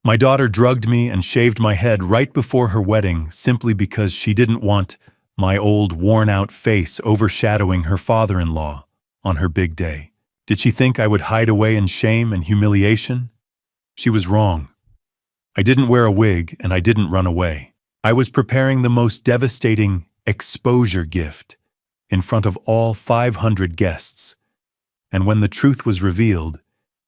My daughter drugged me and shaved my head right before her wedding simply because she didn't want my old, worn-out face overshadowing her father-in-law on her big day. Did she think I would hide away in shame and humiliation? She was wrong. I didn't wear a wig and I didn't run away. I was preparing the most devastating exposure gift in front of all 500 guests. And when the truth was revealed,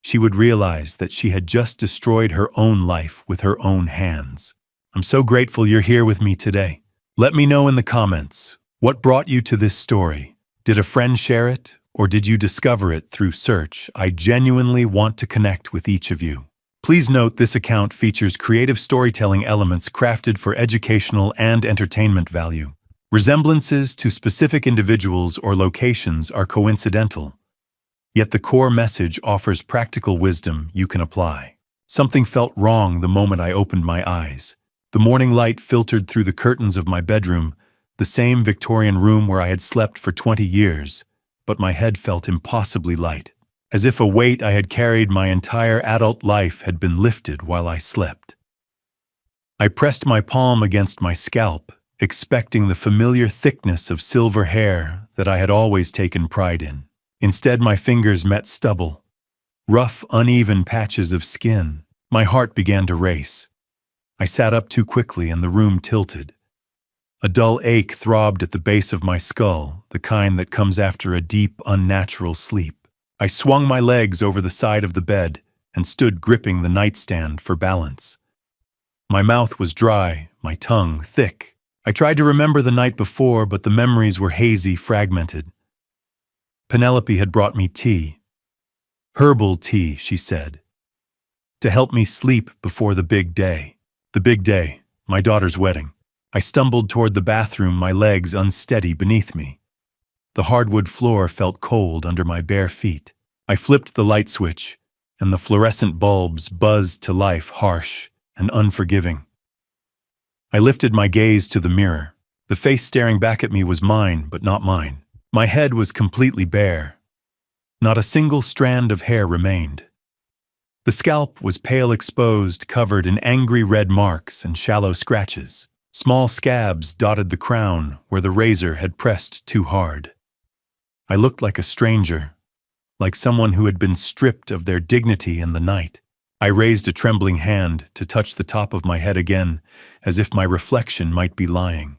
she would realize that she had just destroyed her own life with her own hands. I'm so grateful you're here with me today. Let me know in the comments, what brought you to this story? Did a friend share it, or did you discover it through search? I genuinely want to connect with each of you. Please note this account features creative storytelling elements crafted for educational and entertainment value. Resemblances to specific individuals or locations are coincidental, yet the core message offers practical wisdom you can apply. Something felt wrong the moment I opened my eyes. The morning light filtered through the curtains of my bedroom, the same Victorian room where I had slept for 20 years, but my head felt impossibly light, as if a weight I had carried my entire adult life had been lifted while I slept. I pressed my palm against my scalp, expecting the familiar thickness of silver hair that I had always taken pride in. Instead, my fingers met stubble, rough, uneven patches of skin. My heart began to race. I sat up too quickly and the room tilted. A dull ache throbbed at the base of my skull, the kind that comes after a deep, unnatural sleep. I swung my legs over the side of the bed and stood gripping the nightstand for balance. My mouth was dry, my tongue thick. I tried to remember the night before, but the memories were hazy, fragmented. Penelope had brought me tea. Herbal tea, she said, to help me sleep before the big day. The big day, my daughter's wedding. I stumbled toward the bathroom, my legs unsteady beneath me. The hardwood floor felt cold under my bare feet. I flipped the light switch, and the fluorescent bulbs buzzed to life, harsh and unforgiving. I lifted my gaze to the mirror. The face staring back at me was mine, but not mine. My head was completely bare. Not a single strand of hair remained. The scalp was pale exposed, covered in angry red marks and shallow scratches. Small scabs dotted the crown where the razor had pressed too hard. I looked like a stranger, like someone who had been stripped of their dignity in the night. I raised a trembling hand to touch the top of my head again, as if my reflection might be lying.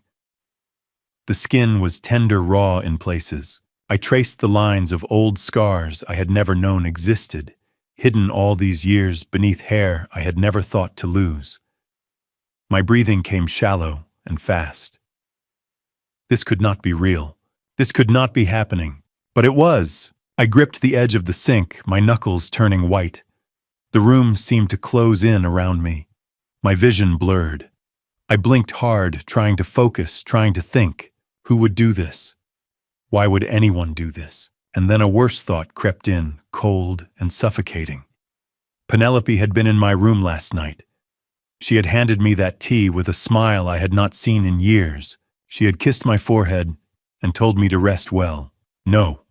The skin was tender, raw in places. I traced the lines of old scars I had never known existed, hidden all these years beneath hair I had never thought to lose. My breathing came shallow and fast. This could not be real. This could not be happening. But it was. I gripped the edge of the sink, my knuckles turning white. The room seemed to close in around me. My vision blurred. I blinked hard, trying to focus, trying to think. Who would do this? Why would anyone do this? And then a worse thought crept in, cold and suffocating. Penelope had been in my room last night. She had handed me that tea with a smile I had not seen in years. She had kissed my forehead and told me to rest well. No.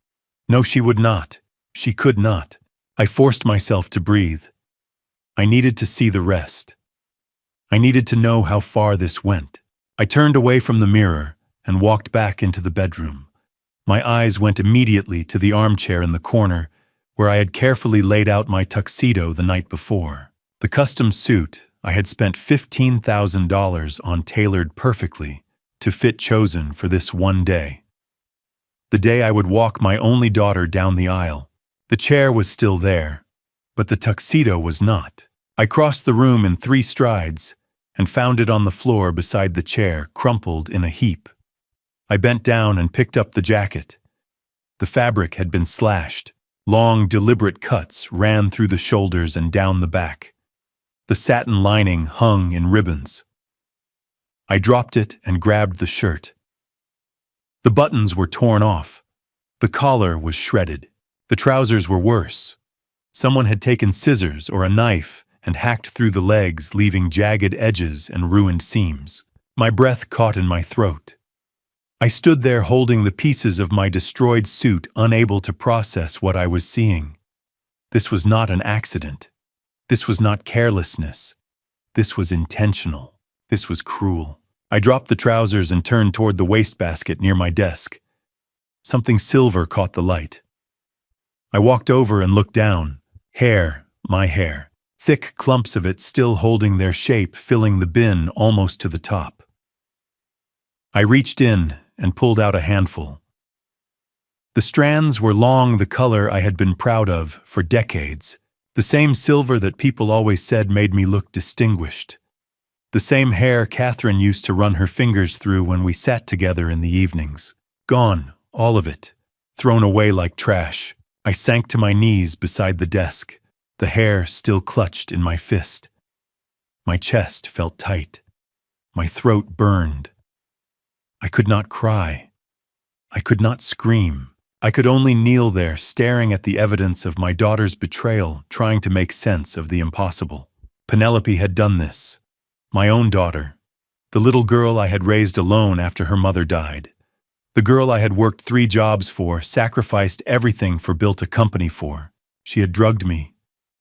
No, she would not. She could not. I forced myself to breathe. I needed to see the rest. I needed to know how far this went. I turned away from the mirror and walked back into the bedroom. My eyes went immediately to the armchair in the corner where I had carefully laid out my tuxedo the night before. The custom suit I had spent $15,000 on tailored perfectly to fit, chosen for this one day. The day I would walk my only daughter down the aisle. The chair was still there, but the tuxedo was not. I crossed the room in 3 strides and found it on the floor beside the chair, crumpled in a heap. I bent down and picked up the jacket. The fabric had been slashed. Long, deliberate cuts ran through the shoulders and down the back. The satin lining hung in ribbons. I dropped it and grabbed the shirt. The buttons were torn off. The collar was shredded. The trousers were worse. Someone had taken scissors or a knife and hacked through the legs, leaving jagged edges and ruined seams. My breath caught in my throat. I stood there holding the pieces of my destroyed suit, unable to process what I was seeing. This was not an accident. This was not carelessness. This was intentional. This was cruel. I dropped the trousers and turned toward the wastebasket near my desk. Something silver caught the light. I walked over and looked down. Hair, my hair. Thick clumps of it still holding their shape, filling the bin almost to the top. I reached in and pulled out a handful. The strands were long, the color I had been proud of for decades. The same silver that people always said made me look distinguished. The same hair Catherine used to run her fingers through when we sat together in the evenings. Gone, all of it. Thrown away like trash. I sank to my knees beside the desk, the hair still clutched in my fist. My chest felt tight. My throat burned. I could not cry. I could not scream. I could only kneel there, staring at the evidence of my daughter's betrayal, trying to make sense of the impossible. Penelope had done this. My own daughter. The little girl I had raised alone after her mother died. The girl I had worked 3 jobs for, sacrificed everything for, built a company for. She had drugged me,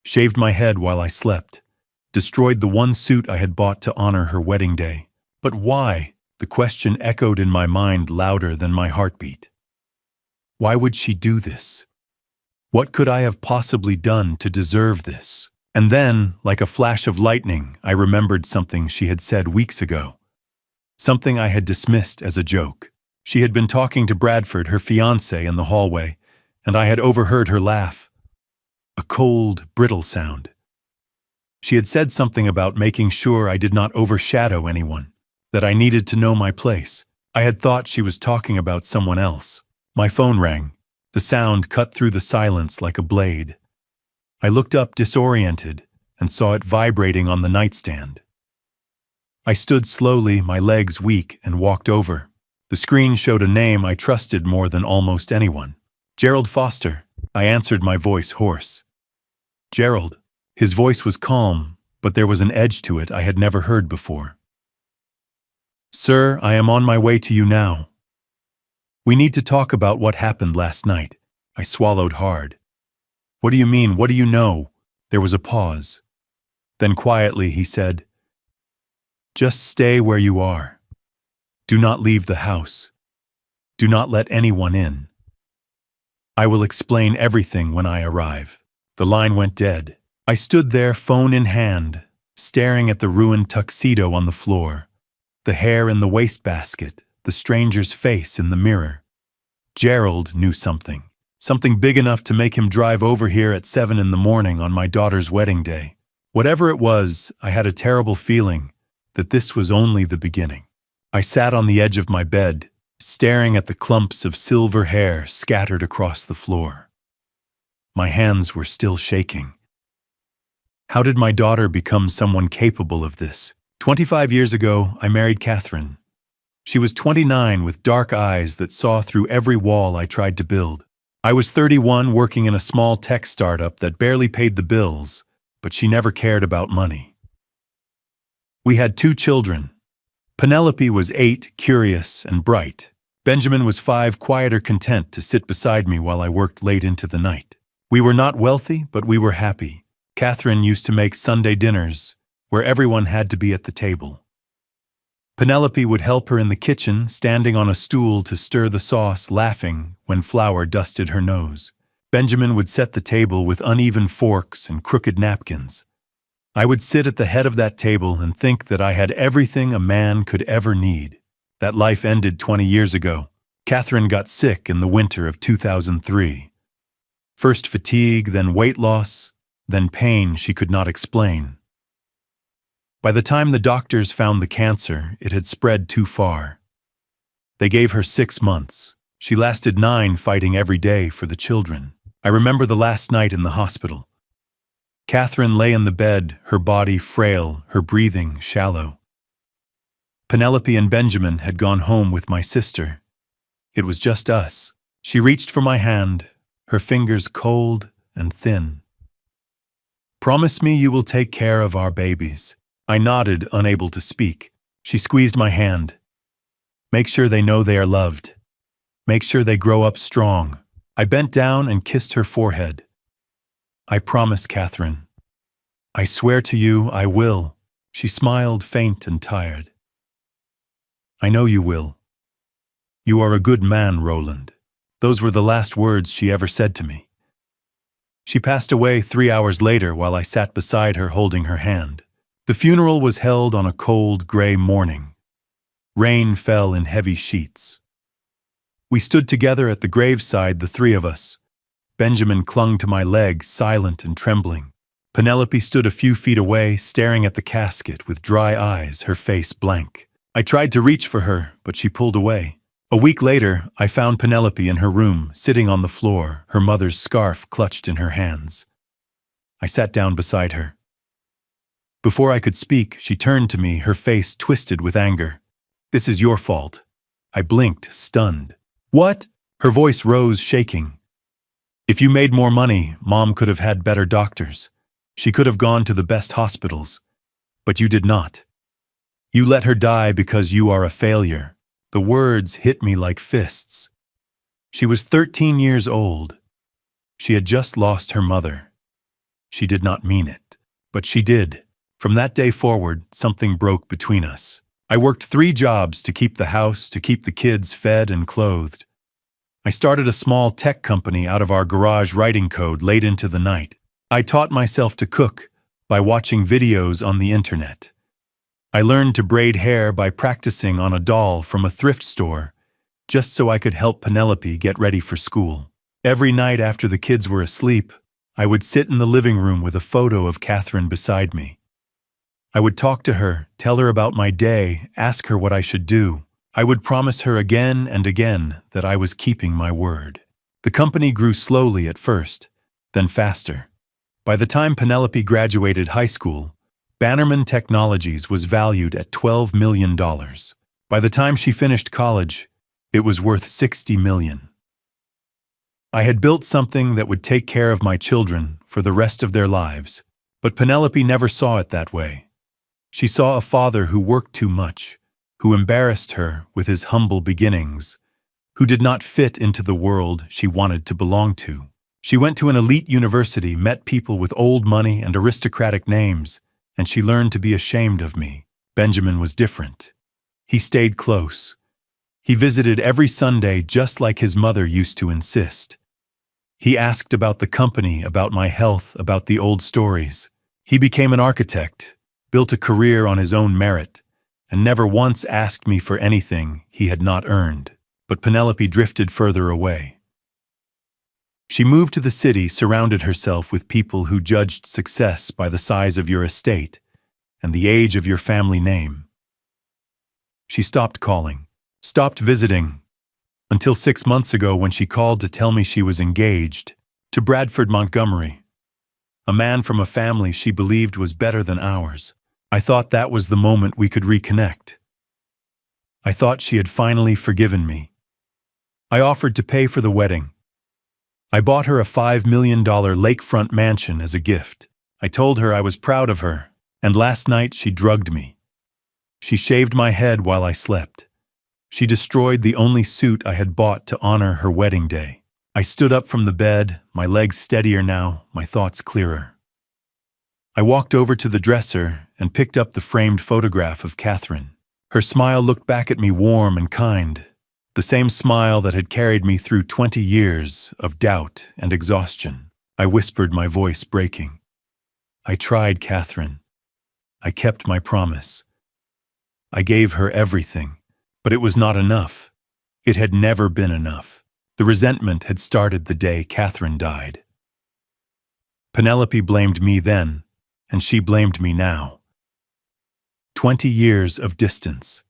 shaved my head while I slept, destroyed the one suit I had bought to honor her wedding day. But why? The question echoed in my mind louder than my heartbeat. Why would she do this? What could I have possibly done to deserve this? And then, like a flash of lightning, I remembered something she had said weeks ago. Something I had dismissed as a joke. She had been talking to Bradford, her fiancé, in the hallway, and I had overheard her laugh. A cold, brittle sound. She had said something about making sure I did not overshadow anyone, that I needed to know my place. I had thought she was talking about someone else. My phone rang. The sound cut through the silence like a blade. I looked up disoriented and saw it vibrating on the nightstand. I stood slowly, my legs weak, and walked over. The screen showed a name I trusted more than almost anyone. Gerald Foster. I answered, my voice hoarse. Gerald. His voice was calm, but there was an edge to it I had never heard before. Sir, I am on my way to you now. We need to talk about what happened last night. I swallowed hard. What do you mean? What do you know? There was a pause. Then quietly he said, just stay where you are. Do not leave the house. Do not let anyone in. I will explain everything when I arrive. The line went dead. I stood there, phone in hand, staring at the ruined tuxedo on the floor, the hair in the wastebasket, the stranger's face in the mirror. Gerald knew something. Something big enough to make him drive over here at 7 in the morning on my daughter's wedding day. Whatever it was, I had a terrible feeling that this was only the beginning. I sat on the edge of my bed, staring at the clumps of silver hair scattered across the floor. My hands were still shaking. How did my daughter become someone capable of this? 25 years ago, I married Catherine. She was 29 with dark eyes that saw through every wall I tried to build. I was 31 working in a small tech startup that barely paid the bills, but she never cared about money. We had 2 children. Penelope was 8, curious and bright. Benjamin was 5, quieter, content to sit beside me while I worked late into the night. We were not wealthy, but we were happy. Catherine used to make Sunday dinners, where everyone had to be at the table. Penelope would help her in the kitchen, standing on a stool to stir the sauce, laughing when flour dusted her nose. Benjamin would set the table with uneven forks and crooked napkins. I would sit at the head of that table and think that I had everything a man could ever need. That life ended 20 years ago. Catherine got sick in the winter of 2003. First fatigue, then weight loss, then pain she could not explain. By the time the doctors found the cancer, it had spread too far. They gave her 6 months. She lasted 9, fighting every day for the children. I remember the last night in the hospital. Catherine lay in the bed, her body frail, her breathing shallow. Penelope and Benjamin had gone home with my sister. It was just us. She reached for my hand, her fingers cold and thin. Promise me you will take care of our babies. I nodded, unable to speak. She squeezed my hand. Make sure they know they are loved. Make sure they grow up strong. I bent down and kissed her forehead. I promise, Catherine. I swear to you, I will. She smiled, faint and tired. I know you will. You are a good man, Roland. Those were the last words she ever said to me. She passed away 3 hours later while I sat beside her holding her hand. The funeral was held on a cold, gray morning. Rain fell in heavy sheets. We stood together at the graveside, the three of us. Benjamin clung to my leg, silent and trembling. Penelope stood a few feet away, staring at the casket with dry eyes, her face blank. I tried to reach for her, but she pulled away. A week later, I found Penelope in her room, sitting on the floor, her mother's scarf clutched in her hands. I sat down beside her. Before I could speak, she turned to me, her face twisted with anger. This is your fault. I blinked, stunned. What? Her voice rose, shaking. If you made more money, Mom could have had better doctors. She could have gone to the best hospitals. But you did not. You let her die because you are a failure. The words hit me like fists. She was 13 years old. She had just lost her mother. She did not mean it, but she did. From that day forward, something broke between us. I worked 3 jobs to keep the house, to keep the kids fed and clothed. I started a small tech company out of our garage writing code late into the night. I taught myself to cook by watching videos on the internet. I learned to braid hair by practicing on a doll from a thrift store, just so I could help Penelope get ready for school. Every night after the kids were asleep, I would sit in the living room with a photo of Catherine beside me. I would talk to her, tell her about my day, ask her what I should do. I would promise her again and again that I was keeping my word. The company grew slowly at first, then faster. By the time Penelope graduated high school, Bannerman Technologies was valued at $12 million. By the time she finished college, it was worth $60 million. I had built something that would take care of my children for the rest of their lives, but Penelope never saw it that way. She saw a father who worked too much, who embarrassed her with his humble beginnings, who did not fit into the world she wanted to belong to. She went to an elite university, met people with old money and aristocratic names, and she learned to be ashamed of me. Benjamin was different. He stayed close. He visited every Sunday just like his mother used to insist. He asked about the company, about my health, about the old stories. He became an architect, built a career on his own merit, and never once asked me for anything he had not earned. But Penelope drifted further away. She moved to the city, surrounded herself with people who judged success by the size of your estate and the age of your family name. She stopped calling, stopped visiting, until 6 months ago when she called to tell me she was engaged to Bradford Montgomery, a man from a family she believed was better than ours. I thought that was the moment we could reconnect. I thought she had finally forgiven me. I offered to pay for the wedding. I bought her a $5 million lakefront mansion as a gift. I told her I was proud of her, and last night she drugged me. She shaved my head while I slept. She destroyed the only suit I had bought to honor her wedding day. I stood up from the bed, my legs steadier now, my thoughts clearer. I walked over to the dresser and picked up the framed photograph of Catherine. Her smile looked back at me warm and kind, the same smile that had carried me through 20 years of doubt and exhaustion. I whispered, my voice breaking. I tried, Catherine. I kept my promise. I gave her everything, but it was not enough. It had never been enough. The resentment had started the day Catherine died. Penelope blamed me then, and she blamed me now. 20 years of distance.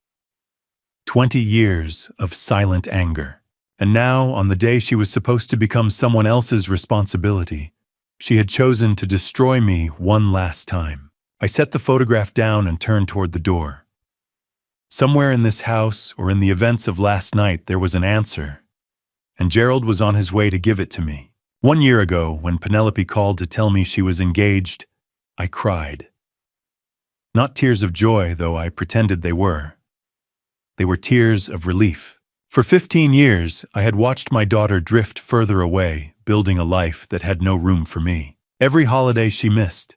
20 years of silent anger. And now, on the day she was supposed to become someone else's responsibility, she had chosen to destroy me one last time. I set the photograph down and turned toward the door. Somewhere in this house, or in the events of last night, there was an answer, and Gerald was on his way to give it to me. 1 year ago, when Penelope called to tell me she was engaged, I cried. Not tears of joy, though I pretended they were. They were tears of relief. For 15 years, I had watched my daughter drift further away, building a life that had no room for me. Every holiday she missed,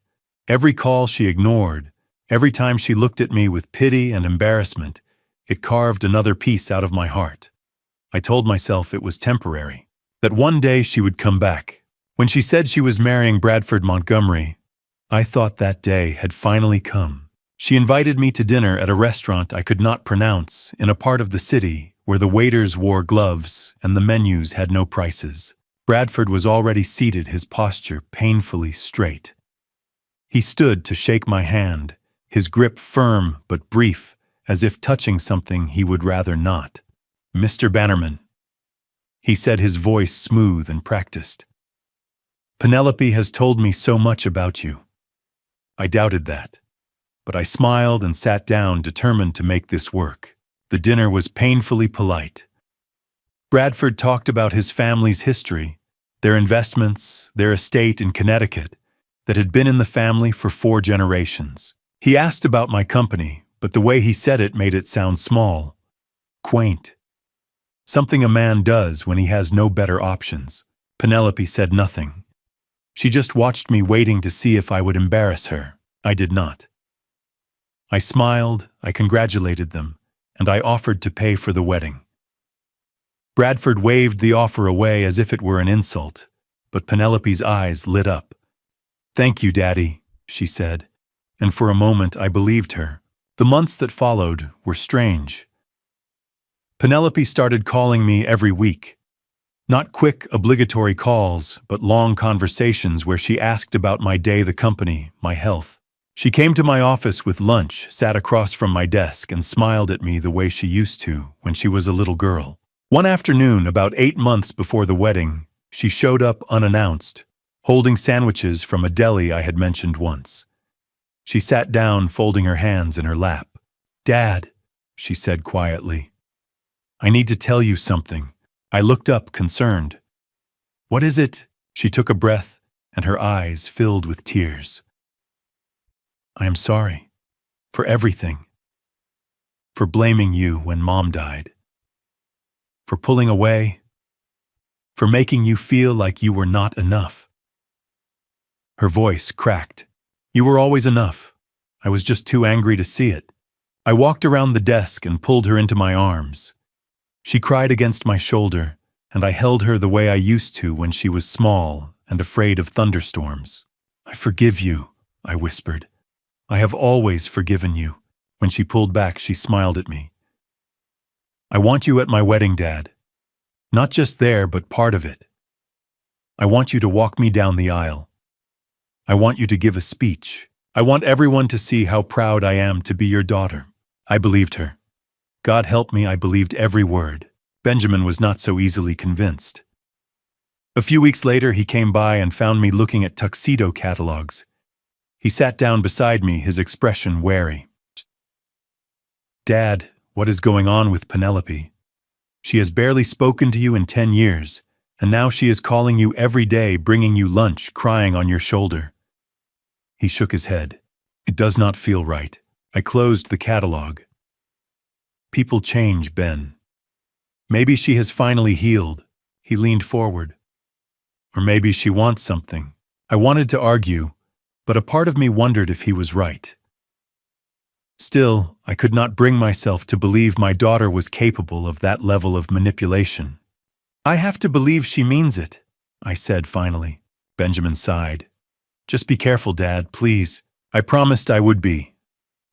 every call she ignored, Every time she looked at me with pity and embarrassment, it carved another piece out of my heart. I told myself it was temporary, that one day she would come back. When she said she was marrying Bradford Montgomery, I thought that day had finally come. She invited me to dinner at a restaurant I could not pronounce in a part of the city where the waiters wore gloves and the menus had no prices. Bradford was already seated, his posture painfully straight. He stood to shake my hand, his grip firm but brief, as if touching something he would rather not. "Mr. Bannerman," he said, his voice smooth and practiced. "Penelope has told me so much about you." I doubted that, but I smiled and sat down, determined to make this work. The dinner was painfully polite. Bradford talked about his family's history, their investments, their estate in Connecticut that had been in the family for 4 generations. He asked about my company, but the way he said it made it sound small, quaint. Something a man does when he has no better options. Penelope said nothing. She just watched me, waiting to see if I would embarrass her. I did not. I smiled, I congratulated them, and I offered to pay for the wedding. Bradford waved the offer away as if it were an insult, but Penelope's eyes lit up. "Thank you, Daddy," she said, and for a moment I believed her. The months that followed were strange. Penelope started calling me every week. Not quick, obligatory calls, but long conversations where she asked about my day, the company, my health. She came to my office with lunch, sat across from my desk, and smiled at me the way she used to when she was a little girl. One afternoon, about 8 months before the wedding, she showed up unannounced, holding sandwiches from a deli I had mentioned once. She sat down, folding her hands in her lap. "Dad," she said quietly, "I need to tell you something." I looked up, concerned. "What is it?" She took a breath, and her eyes filled with tears. "I am sorry. For everything. For blaming you when Mom died. For pulling away. For making you feel like you were not enough." Her voice cracked. "You were always enough. I was just too angry to see it." I walked around the desk and pulled her into my arms. She cried against my shoulder, and I held her the way I used to when she was small and afraid of thunderstorms. "I forgive you," I whispered. "I have always forgiven you." When she pulled back, she smiled at me. "I want you at my wedding, Dad. Not just there, but part of it. I want you to walk me down the aisle. I want you to give a speech. I want everyone to see how proud I am to be your daughter." I believed her. God help me, I believed every word. Benjamin was not so easily convinced. A few weeks later, he came by and found me looking at tuxedo catalogs. He sat down beside me, his expression wary. "Dad, what is going on with Penelope? She has barely spoken to you in 10 years, and now she is calling you every day, bringing you lunch, crying on your shoulder." He shook his head. "It does not feel right." I closed the catalog. "People change, Ben. Maybe she has finally healed." He leaned forward. "Or maybe she wants something." I wanted to argue, but a part of me wondered if he was right. Still, I could not bring myself to believe my daughter was capable of that level of manipulation. "I have to believe she means it," I said finally. Benjamin sighed. "Just be careful, Dad, please." I promised I would be,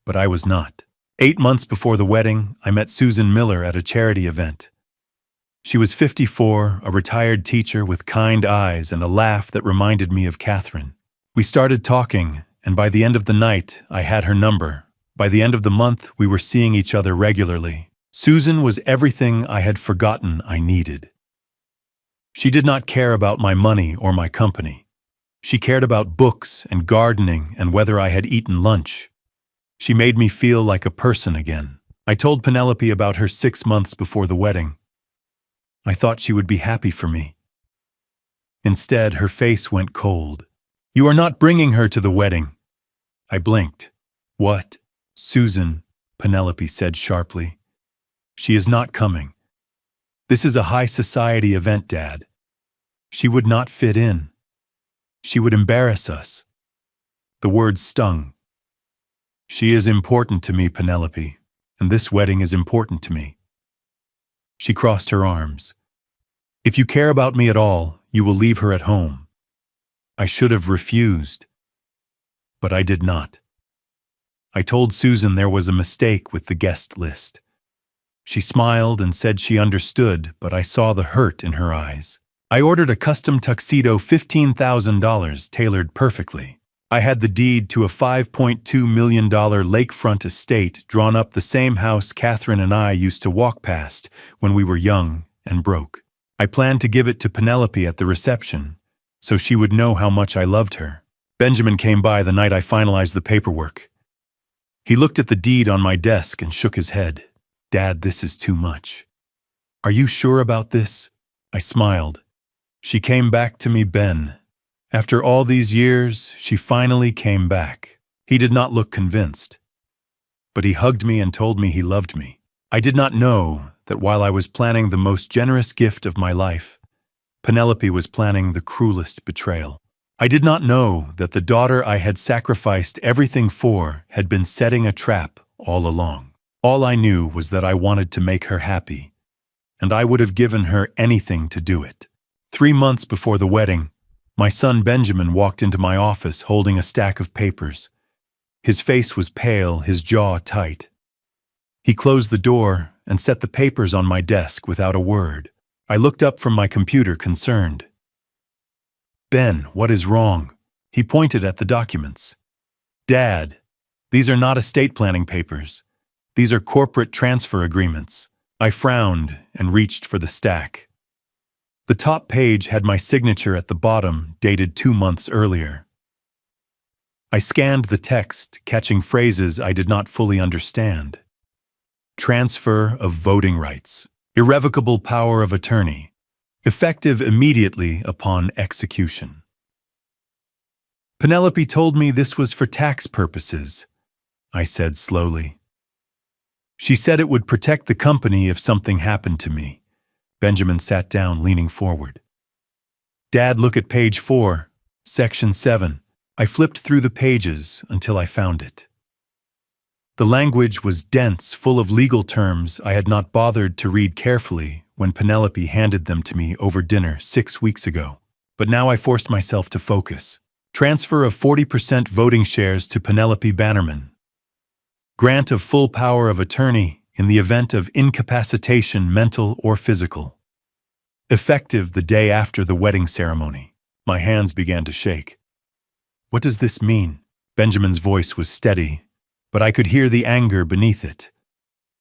but I was not. 8 months before the wedding, I met Susan Miller at a charity event. She was 54, a retired teacher with kind eyes and a laugh that reminded me of Catherine. We started talking, and by the end of the night, I had her number. By the end of the month, we were seeing each other regularly. Susan was everything I had forgotten I needed. She did not care about my money or my company. She cared about books and gardening and whether I had eaten lunch. She made me feel like a person again. I told Penelope about her 6 months before the wedding. I thought she would be happy for me. Instead, her face went cold. "You are not bringing her to the wedding." I blinked. "What?" "Susan," Penelope said sharply. "She is not coming. This is a high society event, Dad. She would not fit in. She would embarrass us." The words stung. She is important to me, Penelope, and this wedding is important to me. She crossed her arms. If you care about me at all, you will leave her at home. I should have refused, but I did not. I told Susan there was a mistake with the guest list. She smiled and said she understood, but I saw the hurt in her eyes. I ordered a custom tuxedo, $15,000, tailored perfectly. I had the deed to a $5.2 million lakefront estate drawn up the same house Catherine and I used to walk past when we were young and broke. I planned to give it to Penelope at the reception, so she would know how much I loved her. Benjamin came by the night I finalized the paperwork. He looked at the deed on my desk and shook his head. Dad, this is too much. Are you sure about this? I smiled. She came back to me, Ben. After all these years, she finally came back. He did not look convinced, but he hugged me and told me he loved me. I did not know that while I was planning the most generous gift of my life, Penelope was planning the cruelest betrayal. I did not know that the daughter I had sacrificed everything for had been setting a trap all along. All I knew was that I wanted to make her happy, and I would have given her anything to do it. 3 months before the wedding, my son Benjamin walked into my office holding a stack of papers. His face was pale, his jaw tight. He closed the door and set the papers on my desk without a word. I looked up from my computer, concerned. Ben, what is wrong? He pointed at the documents. Dad, these are not estate planning papers. These are corporate transfer agreements. I frowned and reached for the stack. The top page had my signature at the bottom, dated 2 months earlier. I scanned the text, catching phrases I did not fully understand. Transfer of voting rights. Irrevocable power of attorney. Effective immediately upon execution. Penelope told me this was for tax purposes, I said slowly. She said it would protect the company if something happened to me. Benjamin sat down, leaning forward. Dad, look at page 4, section 7. I flipped through the pages until I found it. The language was dense, full of legal terms I had not bothered to read carefully when Penelope handed them to me over dinner 6 weeks ago. But now I forced myself to focus. Transfer of 40% voting shares to Penelope Bannerman. Grant of full power of attorney in the event of incapacitation, mental or physical. Effective the day after the wedding ceremony. My hands began to shake. What does this mean? Benjamin's voice was steady, but I could hear the anger beneath it.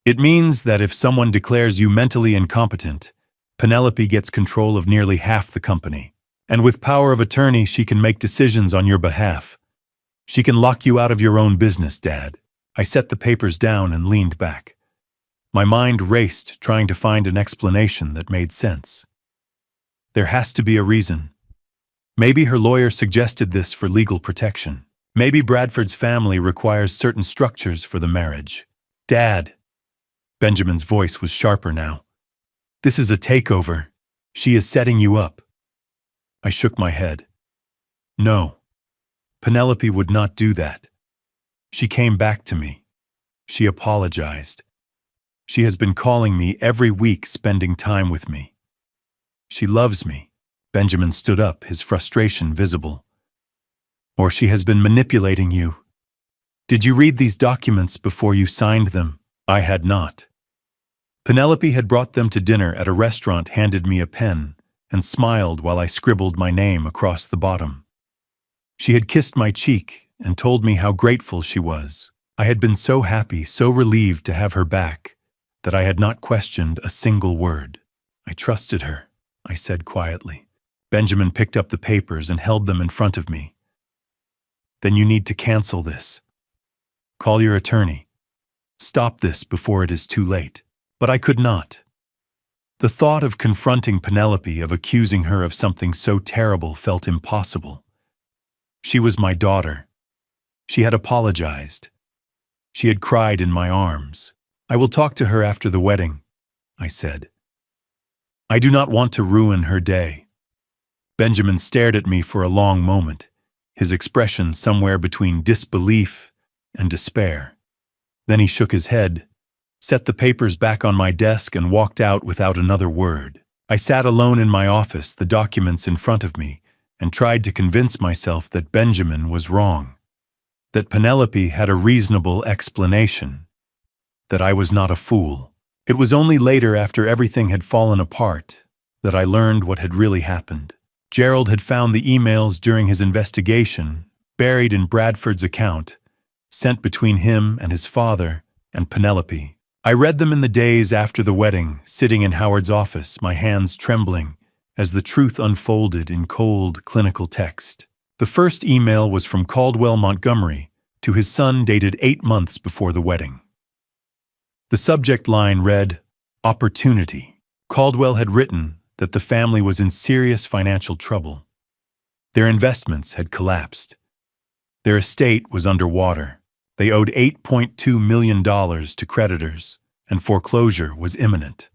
It means that if someone declares you mentally incompetent, Penelope gets control of nearly half the company. And with power of attorney, she can make decisions on your behalf. She can lock you out of your own business, Dad. I set the papers down and leaned back. My mind raced, trying to find an explanation that made sense. There has to be a reason. Maybe her lawyer suggested this for legal protection. Maybe Bradford's family requires certain structures for the marriage. Dad. Benjamin's voice was sharper now. This is a takeover. She is setting you up. I shook my head. No. Penelope would not do that. She came back to me. She apologized. She has been calling me every week, spending time with me. She loves me. Benjamin stood up, his frustration visible. Or she has been manipulating you. Did you read these documents before you signed them? I had not. Penelope had brought them to dinner at a restaurant, handed me a pen, and smiled while I scribbled my name across the bottom. She had kissed my cheek and told me how grateful she was. I had been so happy, so relieved to have her back, that I had not questioned a single word. I trusted her, I said quietly. Benjamin picked up the papers and held them in front of me. Then you need to cancel this. Call your attorney. Stop this before it is too late. But I could not. The thought of confronting Penelope, of accusing her of something so terrible, felt impossible. She was my daughter. She had apologized. She had cried in my arms. I will talk to her after the wedding, I said. I do not want to ruin her day. Benjamin stared at me for a long moment, his expression somewhere between disbelief and despair. Then he shook his head, set the papers back on my desk, and walked out without another word. I sat alone in my office, the documents in front of me, and tried to convince myself that Benjamin was wrong, that Penelope had a reasonable explanation, that I was not a fool. It was only later, after everything had fallen apart, that I learned what had really happened. Gerald had found the emails during his investigation, buried in Bradford's account, sent between him and his father and Penelope. I read them in the days after the wedding, sitting in Howard's office, my hands trembling, as the truth unfolded in cold, clinical text. The first email was from Caldwell Montgomery to his son, dated 8 months before the wedding. The subject line read, "Opportunity." Caldwell had written that the family was in serious financial trouble. Their investments had collapsed. Their estate was underwater. They owed $8.2 million to creditors, and foreclosure was imminent.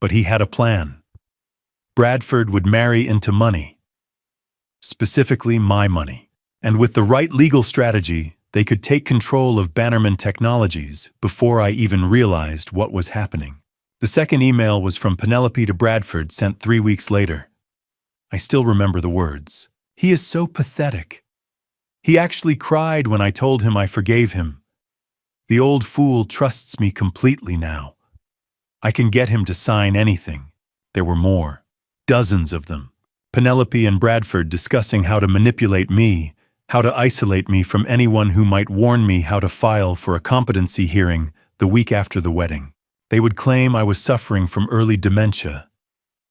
But he had a plan. Bradford would marry into money, specifically my money, and with the right legal strategy, they could take control of Bannerman Technologies before I even realized what was happening. The second email was from Penelope to Bradford, sent 3 weeks later. I still remember the words. "He is so pathetic. He actually cried when I told him I forgave him. The old fool trusts me completely now. I can get him to sign anything." There were more. Dozens of them. Penelope and Bradford discussing how to manipulate me, how to isolate me from anyone who might warn me how to file for a competency hearing the week after the wedding. They would claim I was suffering from early dementia.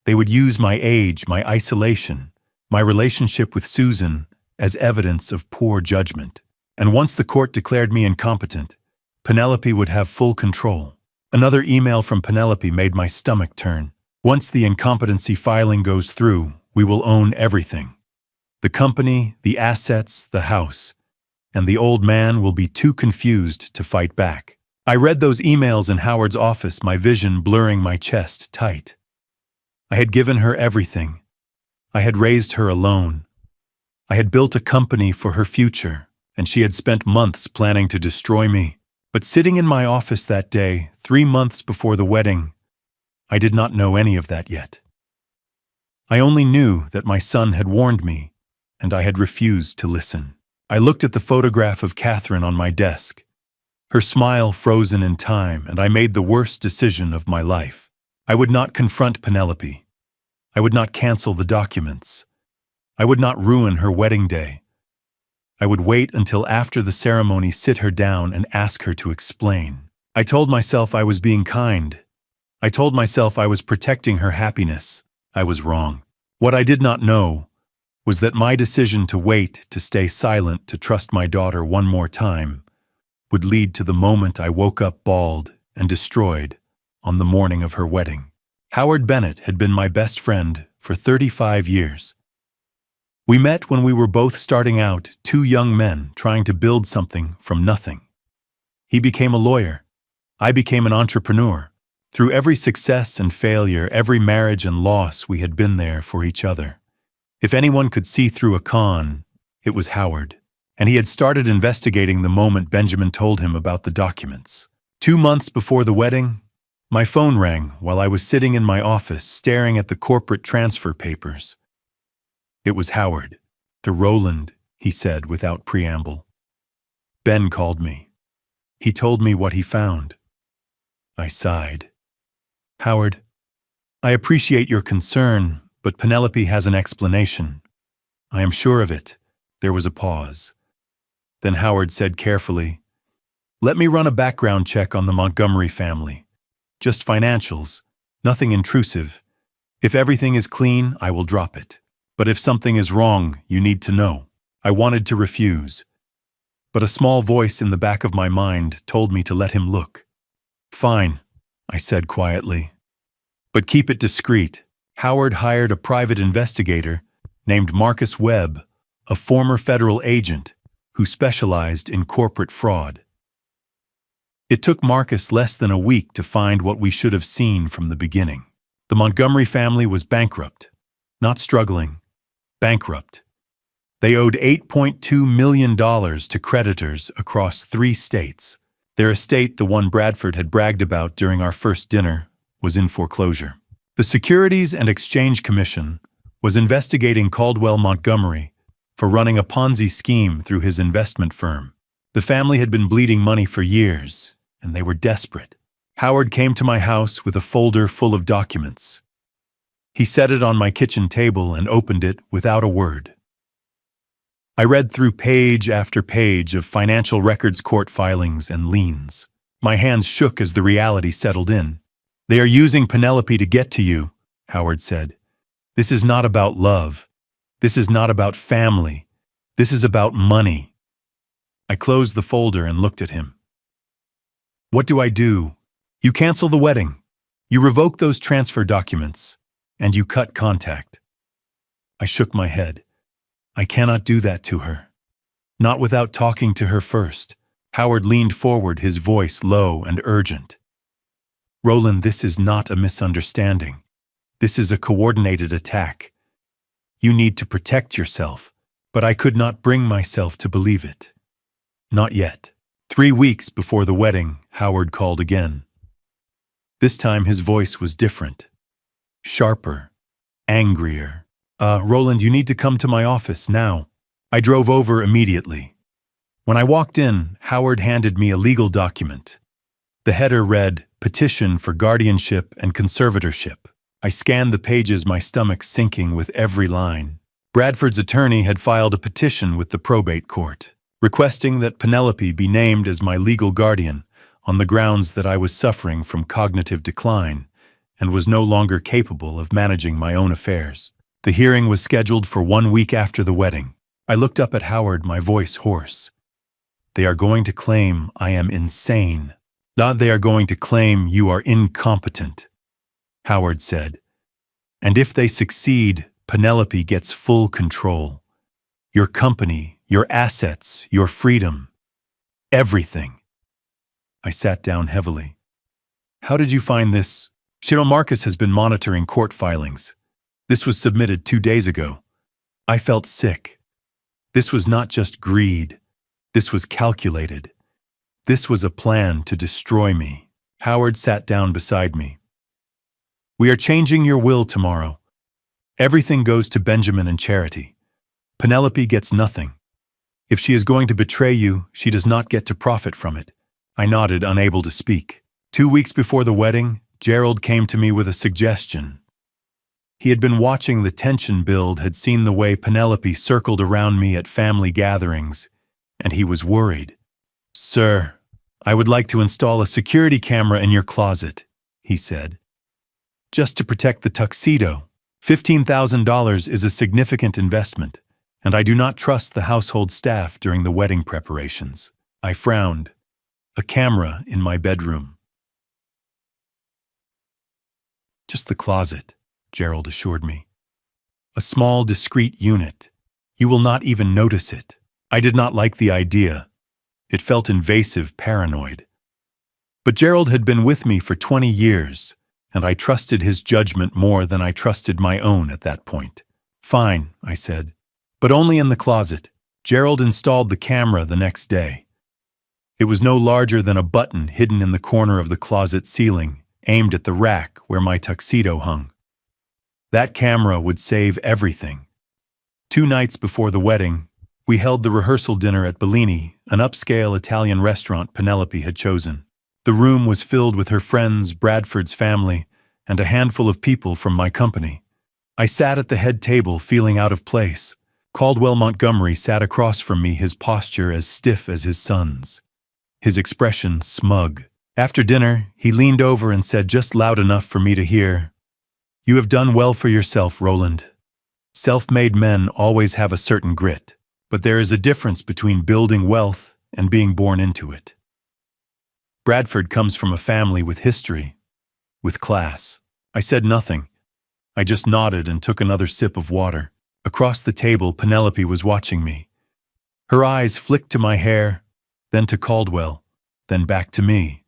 They would use my age, my isolation, my relationship with Susan as evidence of poor judgment. And once the court declared me incompetent, Penelope would have full control. Another email from Penelope made my stomach turn. "Once the incompetency filing goes through, we will own everything. The company, the assets, the house, and the old man will be too confused to fight back." I read those emails in Howard's office, my vision blurring, my chest tight. I had given her everything. I had raised her alone. I had built a company for her future, and she had spent months planning to destroy me. But sitting in my office that day, 3 months before the wedding, I did not know any of that yet. I only knew that my son had warned me, and I had refused to listen. I looked at the photograph of Catherine on my desk, her smile frozen in time, and I made the worst decision of my life. I would not confront Penelope. I would not cancel the documents. I would not ruin her wedding day. I would wait until after the ceremony, sit her down, and ask her to explain. I told myself I was being kind. I told myself I was protecting her happiness. I was wrong. What I did not know was that my decision to wait, to stay silent, to trust my daughter one more time, would lead to the moment I woke up bald and destroyed on the morning of her wedding. Howard Bennett had been my best friend for 35 years. We met when we were both starting out, 2 young men trying to build something from nothing. He became a lawyer. I became an entrepreneur. Through every success and failure, every marriage and loss, we had been there for each other. If anyone could see through a con, it was Howard. And he had started investigating the moment Benjamin told him about the documents. 2 months before the wedding, my phone rang while I was sitting in my office staring at the corporate transfer papers. It was Howard. "The Roland," he said without preamble. "Ben called me. He told me what he found." I sighed. "Howard, I appreciate your concern, but Penelope has an explanation. I am sure of it." There was a pause. Then Howard said carefully, "Let me run a background check on the Montgomery family. Just financials, nothing intrusive. If everything is clean, I will drop it. But if something is wrong, you need to know." I wanted to refuse, but a small voice in the back of my mind told me to let him look. "Fine," I said quietly. "But keep it discreet." Howard hired a private investigator named Marcus Webb, a former federal agent who specialized in corporate fraud. It took Marcus less than a week to find what we should have seen from the beginning. The Montgomery family was bankrupt, not struggling, bankrupt. They owed $8.2 million to creditors across 3 states. Their estate, the one Bradford had bragged about during our first dinner, was in foreclosure. The Securities and Exchange Commission was investigating Caldwell Montgomery for running a Ponzi scheme through his investment firm. The family had been bleeding money for years, and they were desperate. Howard came to my house with a folder full of documents. He set it on my kitchen table and opened it without a word. I read through page after page of financial records, court filings, and liens. My hands shook as the reality settled in. "They are using Penelope to get to you," Howard said. "This is not about love. This is not about family. This is about money." I closed the folder and looked at him. "What do I do?" "You cancel the wedding. You revoke those transfer documents. And you cut contact." I shook my head. "I cannot do that to her. Not without talking to her first." Howard leaned forward, his voice low and urgent. "Roland, this is not a misunderstanding. This is a coordinated attack. You need to protect yourself." But I could not bring myself to believe it. Not yet. 3 weeks before the wedding, Howard called again. This time his voice was different. Sharper. Angrier. Roland, you need to come to my office now." I drove over immediately. When I walked in, Howard handed me a legal document. The header read, "Petition for Guardianship and Conservatorship." I scanned the pages, my stomach sinking with every line. Bradford's attorney had filed a petition with the probate court, requesting that Penelope be named as my legal guardian on the grounds that I was suffering from cognitive decline and was no longer capable of managing my own affairs. The hearing was scheduled for 1 week after the wedding. I looked up at Howard, my voice hoarse. "They are going to claim I am insane. They are going to claim you are incompetent," Howard said. "And if they succeed, Penelope gets full control. Your company, your assets, your freedom. Everything." I sat down heavily. "How did you find this?" "Marcus has been monitoring court filings. This was submitted 2 days ago." I felt sick. This was not just greed. This was calculated. This was a plan to destroy me. Howard sat down beside me. "We are changing your will tomorrow. Everything goes to Benjamin and Charity. Penelope gets nothing. If she is going to betray you, she does not get to profit from it." I nodded, unable to speak. 2 weeks before the wedding, Gerald came to me with a suggestion. He had been watching the tension build, had seen the way Penelope circled around me at family gatherings, and he was worried. "Sir, I would like to install a security camera in your closet," he said. "Just to protect the tuxedo. $15,000 is a significant investment, and I do not trust the household staff during the wedding preparations." I frowned. "A camera in my bedroom." "Just the closet," Gerald assured me. "A small, discreet unit. You will not even notice it." I did not like the idea. It felt invasive, paranoid. But Gerald had been with me for 20 years, and I trusted his judgment more than I trusted my own at that point. "Fine," I said, "but only in the closet." Gerald installed the camera the next day. It was no larger than a button hidden in the corner of the closet ceiling, aimed at the rack where my tuxedo hung. That camera would save everything. 2 nights before the wedding, we held the rehearsal dinner at Bellini, an upscale Italian restaurant Penelope had chosen. The room was filled with her friends, Bradford's family, and a handful of people from my company. I sat at the head table, feeling out of place. Caldwell Montgomery sat across from me, his posture as stiff as his son's, his expression smug. After dinner, he leaned over and said just loud enough for me to hear, "You have done well for yourself, Roland. Self-made men always have a certain grit, but there is a difference between building wealth and being born into it. Bradford comes from a family with history, with class." I said nothing. I just nodded and took another sip of water. Across the table, Penelope was watching me. Her eyes flicked to my hair, then to Caldwell, then back to me.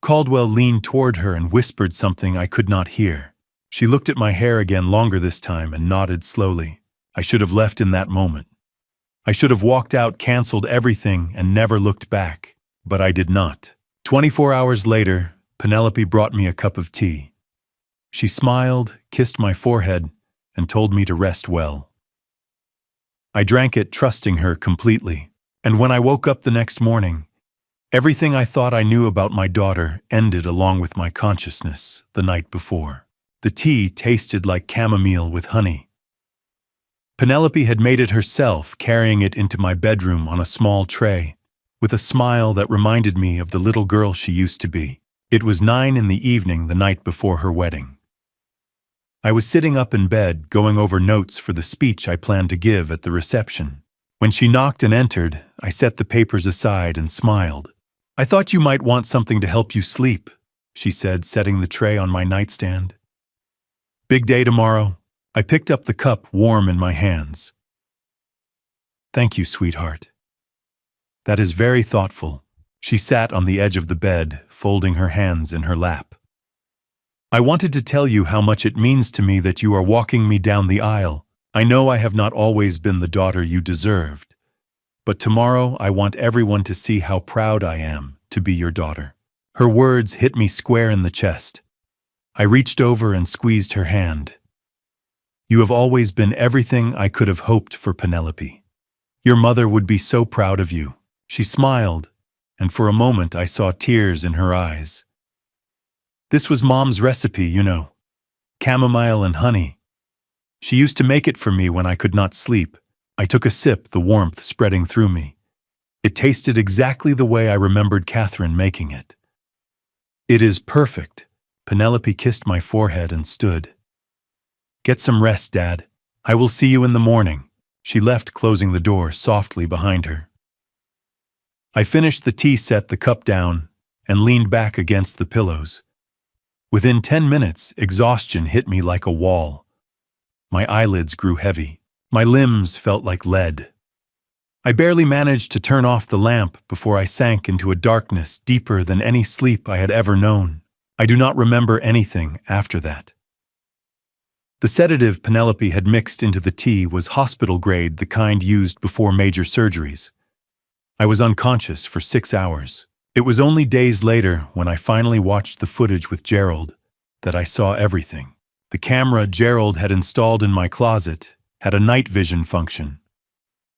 Caldwell leaned toward her and whispered something I could not hear. She looked at my hair again, longer this time, and nodded slowly. I should have left in that moment. I should have walked out, canceled everything, and never looked back. But I did not. 24 hours later, Penelope brought me a cup of tea. She smiled, kissed my forehead, and told me to rest well. I drank it, trusting her completely. And when I woke up the next morning, everything I thought I knew about my daughter ended along with my consciousness the night before. The tea tasted like chamomile with honey. Penelope had made it herself, carrying it into my bedroom on a small tray, with a smile that reminded me of the little girl she used to be. It was 9 p.m. the night before her wedding. I was sitting up in bed, going over notes for the speech I planned to give at the reception. When she knocked and entered, I set the papers aside and smiled. "I thought you might want something to help you sleep," she said, setting the tray on my nightstand. "Big day tomorrow." I picked up the cup, warm in my hands. "Thank you, sweetheart. That is very thoughtful." She sat on the edge of the bed, folding her hands in her lap. "I wanted to tell you how much it means to me that you are walking me down the aisle. I know I have not always been the daughter you deserved, but tomorrow I want everyone to see how proud I am to be your daughter." Her words hit me square in the chest. I reached over and squeezed her hand. "You have always been everything I could have hoped for, Penelope. Your mother would be so proud of you." She smiled, and for a moment I saw tears in her eyes. "This was Mom's recipe, you know. Chamomile and honey. She used to make it for me when I could not sleep." I took a sip, the warmth spreading through me. It tasted exactly the way I remembered Catherine making it. "It is perfect." Penelope kissed my forehead and stood. "Get some rest, Dad. I will see you in the morning." She left, closing the door softly behind her. I finished the tea, set the cup down, and leaned back against the pillows. Within 10 minutes, exhaustion hit me like a wall. My eyelids grew heavy. My limbs felt like lead. I barely managed to turn off the lamp before I sank into a darkness deeper than any sleep I had ever known. I do not remember anything after that. The sedative Penelope had mixed into the tea was hospital grade, the kind used before major surgeries. I was unconscious for 6 hours. It was only days later, when I finally watched the footage with Gerald, that I saw everything. The camera Gerald had installed in my closet had a night vision function.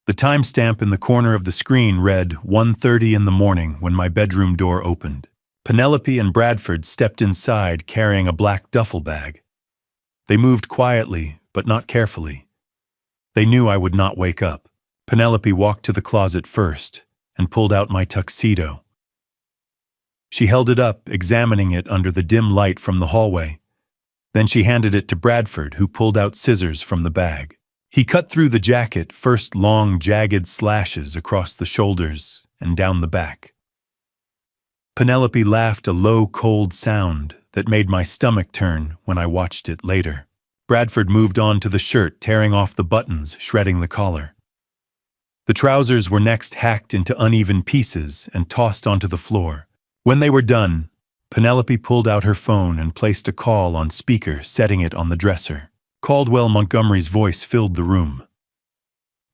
The timestamp in the corner of the screen read 1:30 in the morning when my bedroom door opened. Penelope and Bradford stepped inside carrying a black duffel bag. They moved quietly, but not carefully. They knew I would not wake up. Penelope walked to the closet first and pulled out my tuxedo. She held it up, examining it under the dim light from the hallway. Then she handed it to Bradford, who pulled out scissors from the bag. He cut through the jacket, first long, jagged slashes across the shoulders and down the back. Penelope laughed a low, cold sound that made my stomach turn when I watched it later. Bradford moved on to the shirt, tearing off the buttons, shredding the collar. The trousers were next hacked into uneven pieces and tossed onto the floor. When they were done, Penelope pulled out her phone and placed a call on speaker, setting it on the dresser. Caldwell Montgomery's voice filled the room.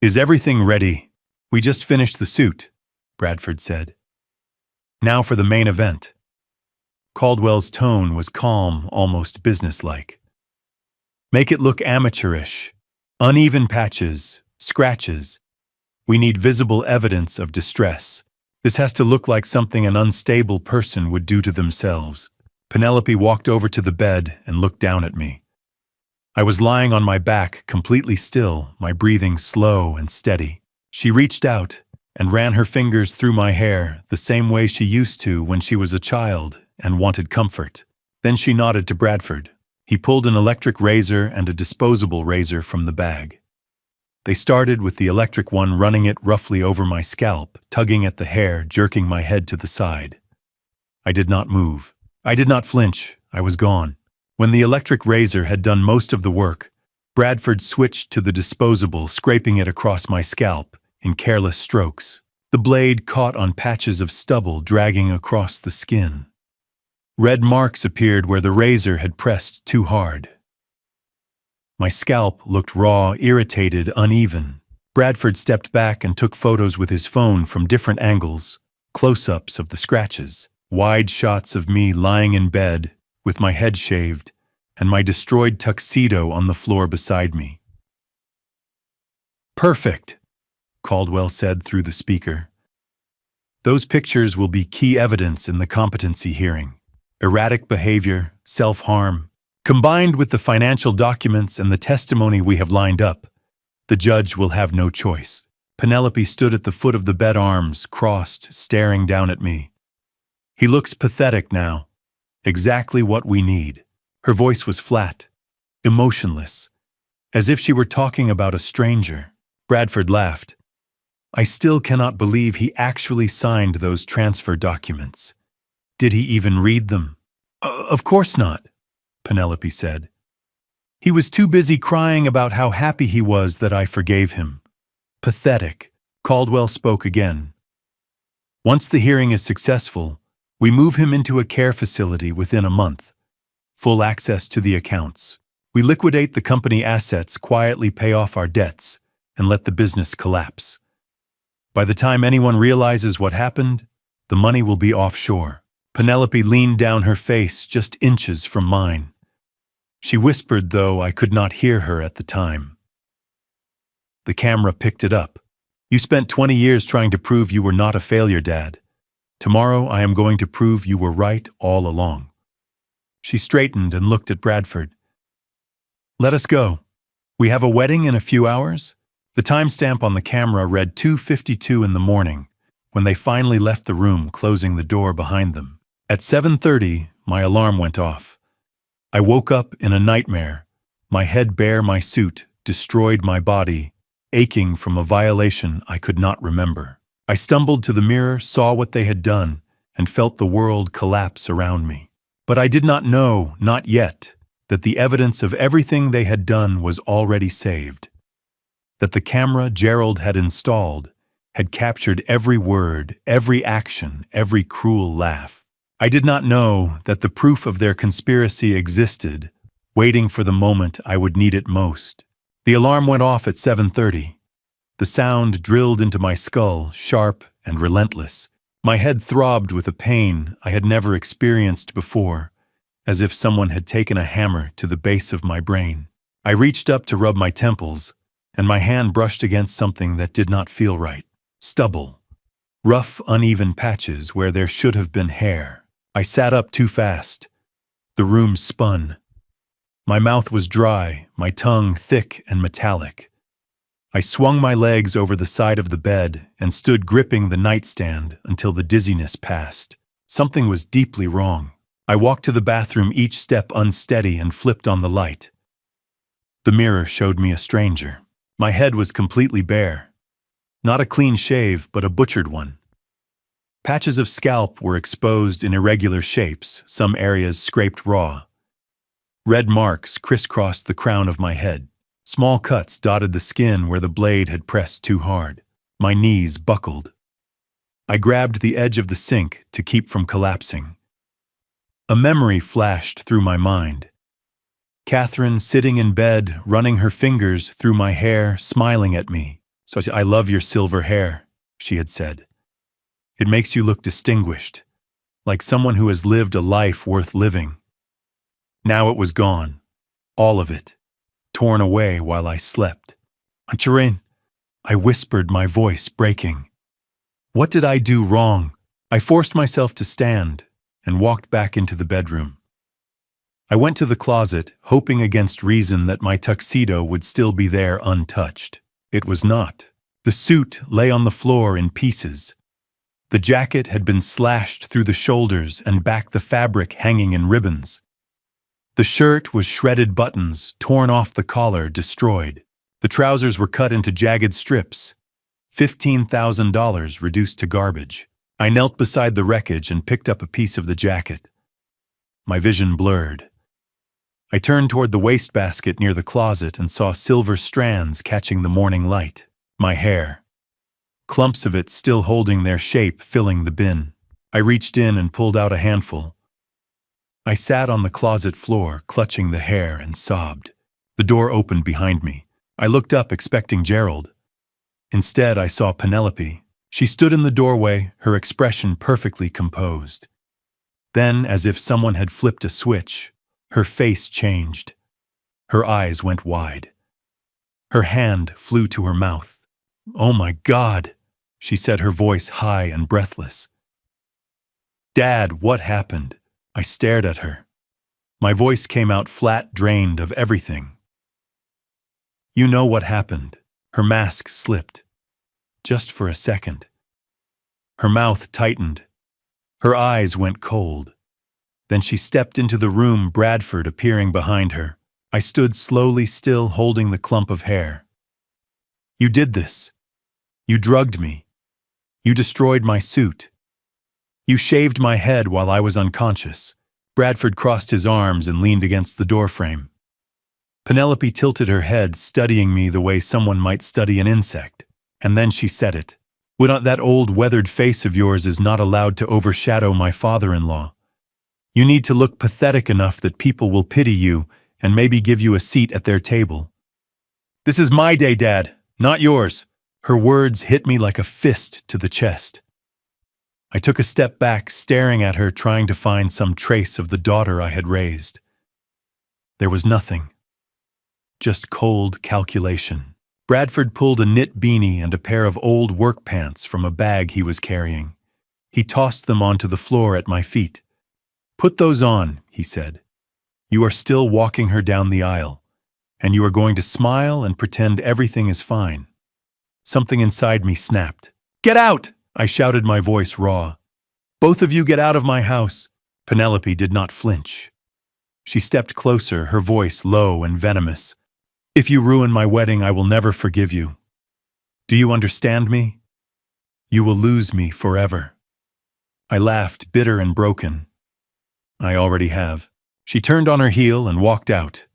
"Is everything ready? We just finished the suit," Bradford said. "Now for the main event." Caldwell's tone was calm, almost businesslike. "Make it look amateurish. Uneven patches, scratches. We need visible evidence of distress. This has to look like something an unstable person would do to themselves." Penelope walked over to the bed and looked down at me. I was lying on my back, completely still, my breathing slow and steady. She reached out and ran her fingers through my hair the same way she used to when she was a child and wanted comfort. Then she nodded to Bradford. He pulled an electric razor and a disposable razor from the bag. They started with the electric one, running it roughly over my scalp, tugging at the hair, jerking my head to the side. I did not move. I did not flinch. I was gone. When the electric razor had done most of the work, Bradford switched to the disposable, scraping it across my scalp in careless strokes. The blade caught on patches of stubble dragging across the skin. Red marks appeared where the razor had pressed too hard. My scalp looked raw, irritated, uneven. Bradford stepped back and took photos with his phone from different angles, close-ups of the scratches, wide shots of me lying in bed with my head shaved and my destroyed tuxedo on the floor beside me. "Perfect," Caldwell said through the speaker. "Those pictures will be key evidence in the competency hearing. Erratic behavior, self-harm, combined with the financial documents and the testimony we have lined up, the judge will have no choice." Penelope stood at the foot of the bed, arms crossed, staring down at me. "He looks pathetic now. Exactly what we need." Her voice was flat, emotionless, as if she were talking about a stranger. Bradford laughed. "I still cannot believe he actually signed those transfer documents. Did he even read them?" Of course not," Penelope said. "He was too busy crying about how happy he was that I forgave him." "Pathetic," Caldwell spoke again. "Once the hearing is successful, we move him into a care facility within a month. Full access to the accounts. We liquidate the company assets, quietly pay off our debts, and let the business collapse. By the time anyone realizes what happened, the money will be offshore." Penelope leaned down, her face just inches from mine. She whispered, though I could not hear her at the time. The camera picked it up. "You spent 20 years trying to prove you were not a failure, Dad. Tomorrow I am going to prove you were right all along." She straightened and looked at Bradford. "Let us go. We have a wedding in a few hours?" The timestamp on the camera read 2:52 in the morning, when they finally left the room, closing the door behind them. At 7:30, my alarm went off. I woke up in a nightmare, my head bare, my suit destroyed, my body aching from a violation I could not remember. I stumbled to the mirror, saw what they had done, and felt the world collapse around me. But I did not know, not yet, that the evidence of everything they had done was already saved. That the camera Gerald had installed had captured every word, every action, every cruel laugh. I did not know that the proof of their conspiracy existed, waiting for the moment I would need it most. The alarm went off at 7:30. The sound drilled into my skull, sharp and relentless. My head throbbed with a pain I had never experienced before, as if someone had taken a hammer to the base of my brain. I reached up to rub my temples, and my hand brushed against something that did not feel right. Stubble. Rough, uneven patches where there should have been hair. I sat up too fast. The room spun. My mouth was dry, my tongue thick and metallic. I swung my legs over the side of the bed and stood gripping the nightstand until the dizziness passed. Something was deeply wrong. I walked to the bathroom, each step unsteady, and flipped on the light. The mirror showed me a stranger. My head was completely bare. Not a clean shave, but a butchered one. Patches of scalp were exposed in irregular shapes, some areas scraped raw. Red marks crisscrossed the crown of my head. Small cuts dotted the skin where the blade had pressed too hard. My knees buckled. I grabbed the edge of the sink to keep from collapsing. A memory flashed through my mind. Catherine sitting in bed, running her fingers through my hair, smiling at me. "So I love your silver hair," she had said. "It makes you look distinguished, like someone who has lived a life worth living." Now it was gone, all of it, torn away while I slept. "Ancharin," I whispered, my voice breaking. What did I do wrong? I forced myself to stand and walked back into the bedroom. I went to the closet, hoping against reason that my tuxedo would still be there untouched. It was not. The suit lay on the floor in pieces. The jacket had been slashed through the shoulders and back, the fabric hanging in ribbons. The shirt was shredded, buttons torn off, the collar destroyed. The trousers were cut into jagged strips. $15,000 reduced to garbage. I knelt beside the wreckage and picked up a piece of the jacket. My vision blurred. I turned toward the wastebasket near the closet and saw silver strands catching the morning light. My hair. Clumps of it still holding their shape, filling the bin. I reached in and pulled out a handful. I sat on the closet floor, clutching the hair, and sobbed. The door opened behind me. I looked up expecting Gerald. Instead, I saw Penelope. She stood in the doorway, her expression perfectly composed. Then, as if someone had flipped a switch, her face changed. Her eyes went wide. Her hand flew to her mouth. "Oh my God," she said, her voice high and breathless. "Dad, what happened?" I stared at her. My voice came out flat, drained of everything. "You know what happened." Her mask slipped. Just for a second. Her mouth tightened. Her eyes went cold. Then she stepped into the room, Bradford appearing behind her. I stood slowly still, holding the clump of hair. "You did this. You drugged me. You destroyed my suit. You shaved my head while I was unconscious." Bradford crossed his arms and leaned against the doorframe. Penelope tilted her head, studying me the way someone might study an insect. And then she said it. "That old weathered face of yours is not allowed to overshadow my father-in-law. You need to look pathetic enough that people will pity you and maybe give you a seat at their table." "This is my day, Dad, not yours." Her words hit me like a fist to the chest. I took a step back, staring at her, trying to find some trace of the daughter I had raised. There was nothing. Just cold calculation. Bradford pulled a knit beanie and a pair of old work pants from a bag he was carrying. He tossed them onto the floor at my feet. "Put those on," he said. "You are still walking her down the aisle, and you are going to smile and pretend everything is fine." Something inside me snapped. "Get out!" I shouted, my voice raw. "Both of you get out of my house." Penelope did not flinch. She stepped closer, her voice low and venomous. "If you ruin my wedding, I will never forgive you. Do you understand me? You will lose me forever." I laughed, bitter and broken. "I already have." She turned on her heel and walked out.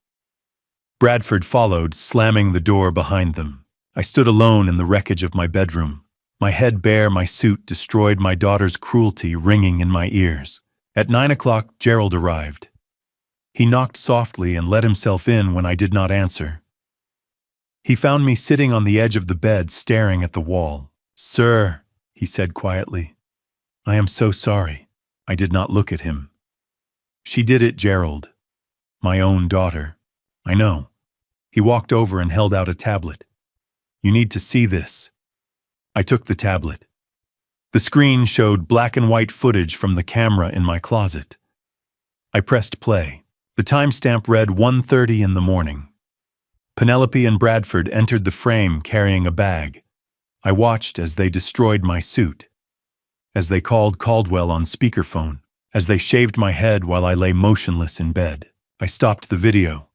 Bradford followed, slamming the door behind them. I stood alone in the wreckage of my bedroom. My head bare, my suit destroyed, my daughter's cruelty ringing in my ears. At 9 o'clock, Gerald arrived. He knocked softly and let himself in when I did not answer. He found me sitting on the edge of the bed, staring at the wall. "Sir," he said quietly, "I am so sorry." I did not look at him. "She did it, Gerald. My own daughter." "I know." He walked over and held out a tablet. "You need to see this." I took the tablet. The screen showed black and white footage from the camera in my closet. I pressed play. The timestamp read 1:30 in the morning. Penelope and Bradford entered the frame carrying a bag. I watched as they destroyed my suit, as they called Caldwell on speakerphone, as they shaved my head while I lay motionless in bed. I stopped the video.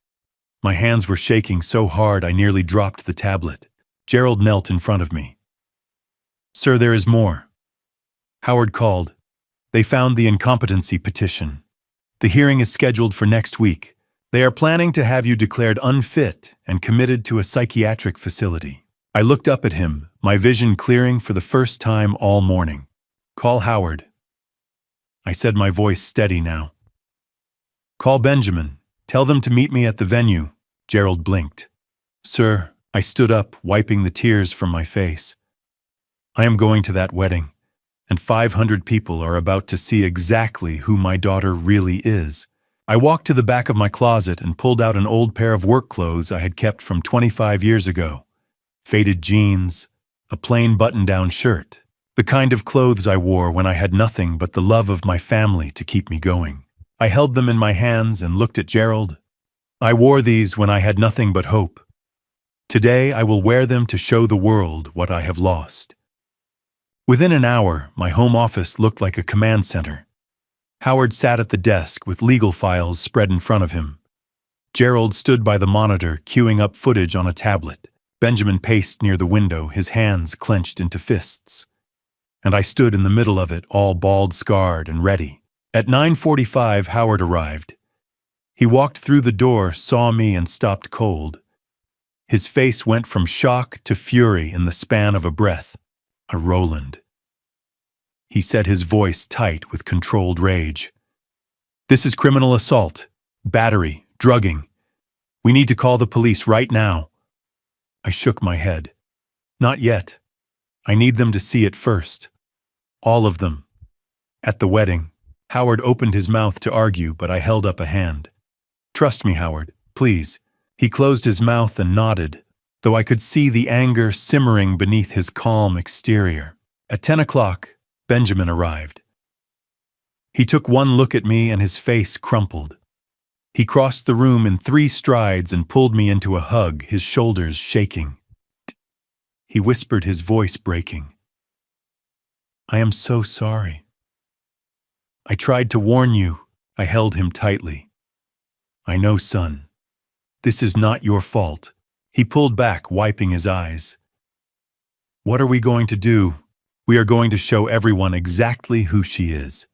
My hands were shaking so hard I nearly dropped the tablet. Gerald knelt in front of me. "Sir, there is more." Howard called. "They found the incompetency petition. The hearing is scheduled for next week. They are planning to have you declared unfit and committed to a psychiatric facility." I looked up at him, my vision clearing for the first time all morning. "Call Howard." I said, my voice steady now. "Call Benjamin. Tell them to meet me at the venue." Gerald blinked. "Sir," I stood up, wiping the tears from my face. "I am going to that wedding, and 500 people are about to see exactly who my daughter really is." I walked to the back of my closet and pulled out an old pair of work clothes I had kept from 25 years ago. Faded jeans, a plain button-down shirt. The kind of clothes I wore when I had nothing but the love of my family to keep me going. I held them in my hands and looked at Gerald. I wore these when I had nothing but hope. Today I will wear them to show the world what I have lost. Within an hour, my home office looked like a command center. Howard sat at the desk with legal files spread in front of him. Gerald stood by the monitor, queuing up footage on a tablet. Benjamin paced near the window, his hands clenched into fists. And I stood in the middle of it, all bald-scarred and ready. At 9:45, Howard arrived. He walked through the door, saw me, and stopped cold. His face went from shock to fury in the span of a breath. "A Roland," he said, his voice tight with controlled rage. "This is criminal assault, battery, drugging. We need to call the police right now. I shook my head. Not yet. I need them to see it first. All of them. At the wedding, Howard opened his mouth to argue, but I held up a hand. Trust me, Howard, please. He closed his mouth and nodded, though I could see the anger simmering beneath his calm exterior. At 10 o'clock, Benjamin arrived. He took one look at me and his face crumpled. He crossed the room in 3 strides and pulled me into a hug, his shoulders shaking. He whispered, his voice breaking. I am so sorry. I tried to warn you. I held him tightly. I know, son. This is not your fault. He pulled back, wiping his eyes. What are we going to do? We are going to show everyone exactly who she is.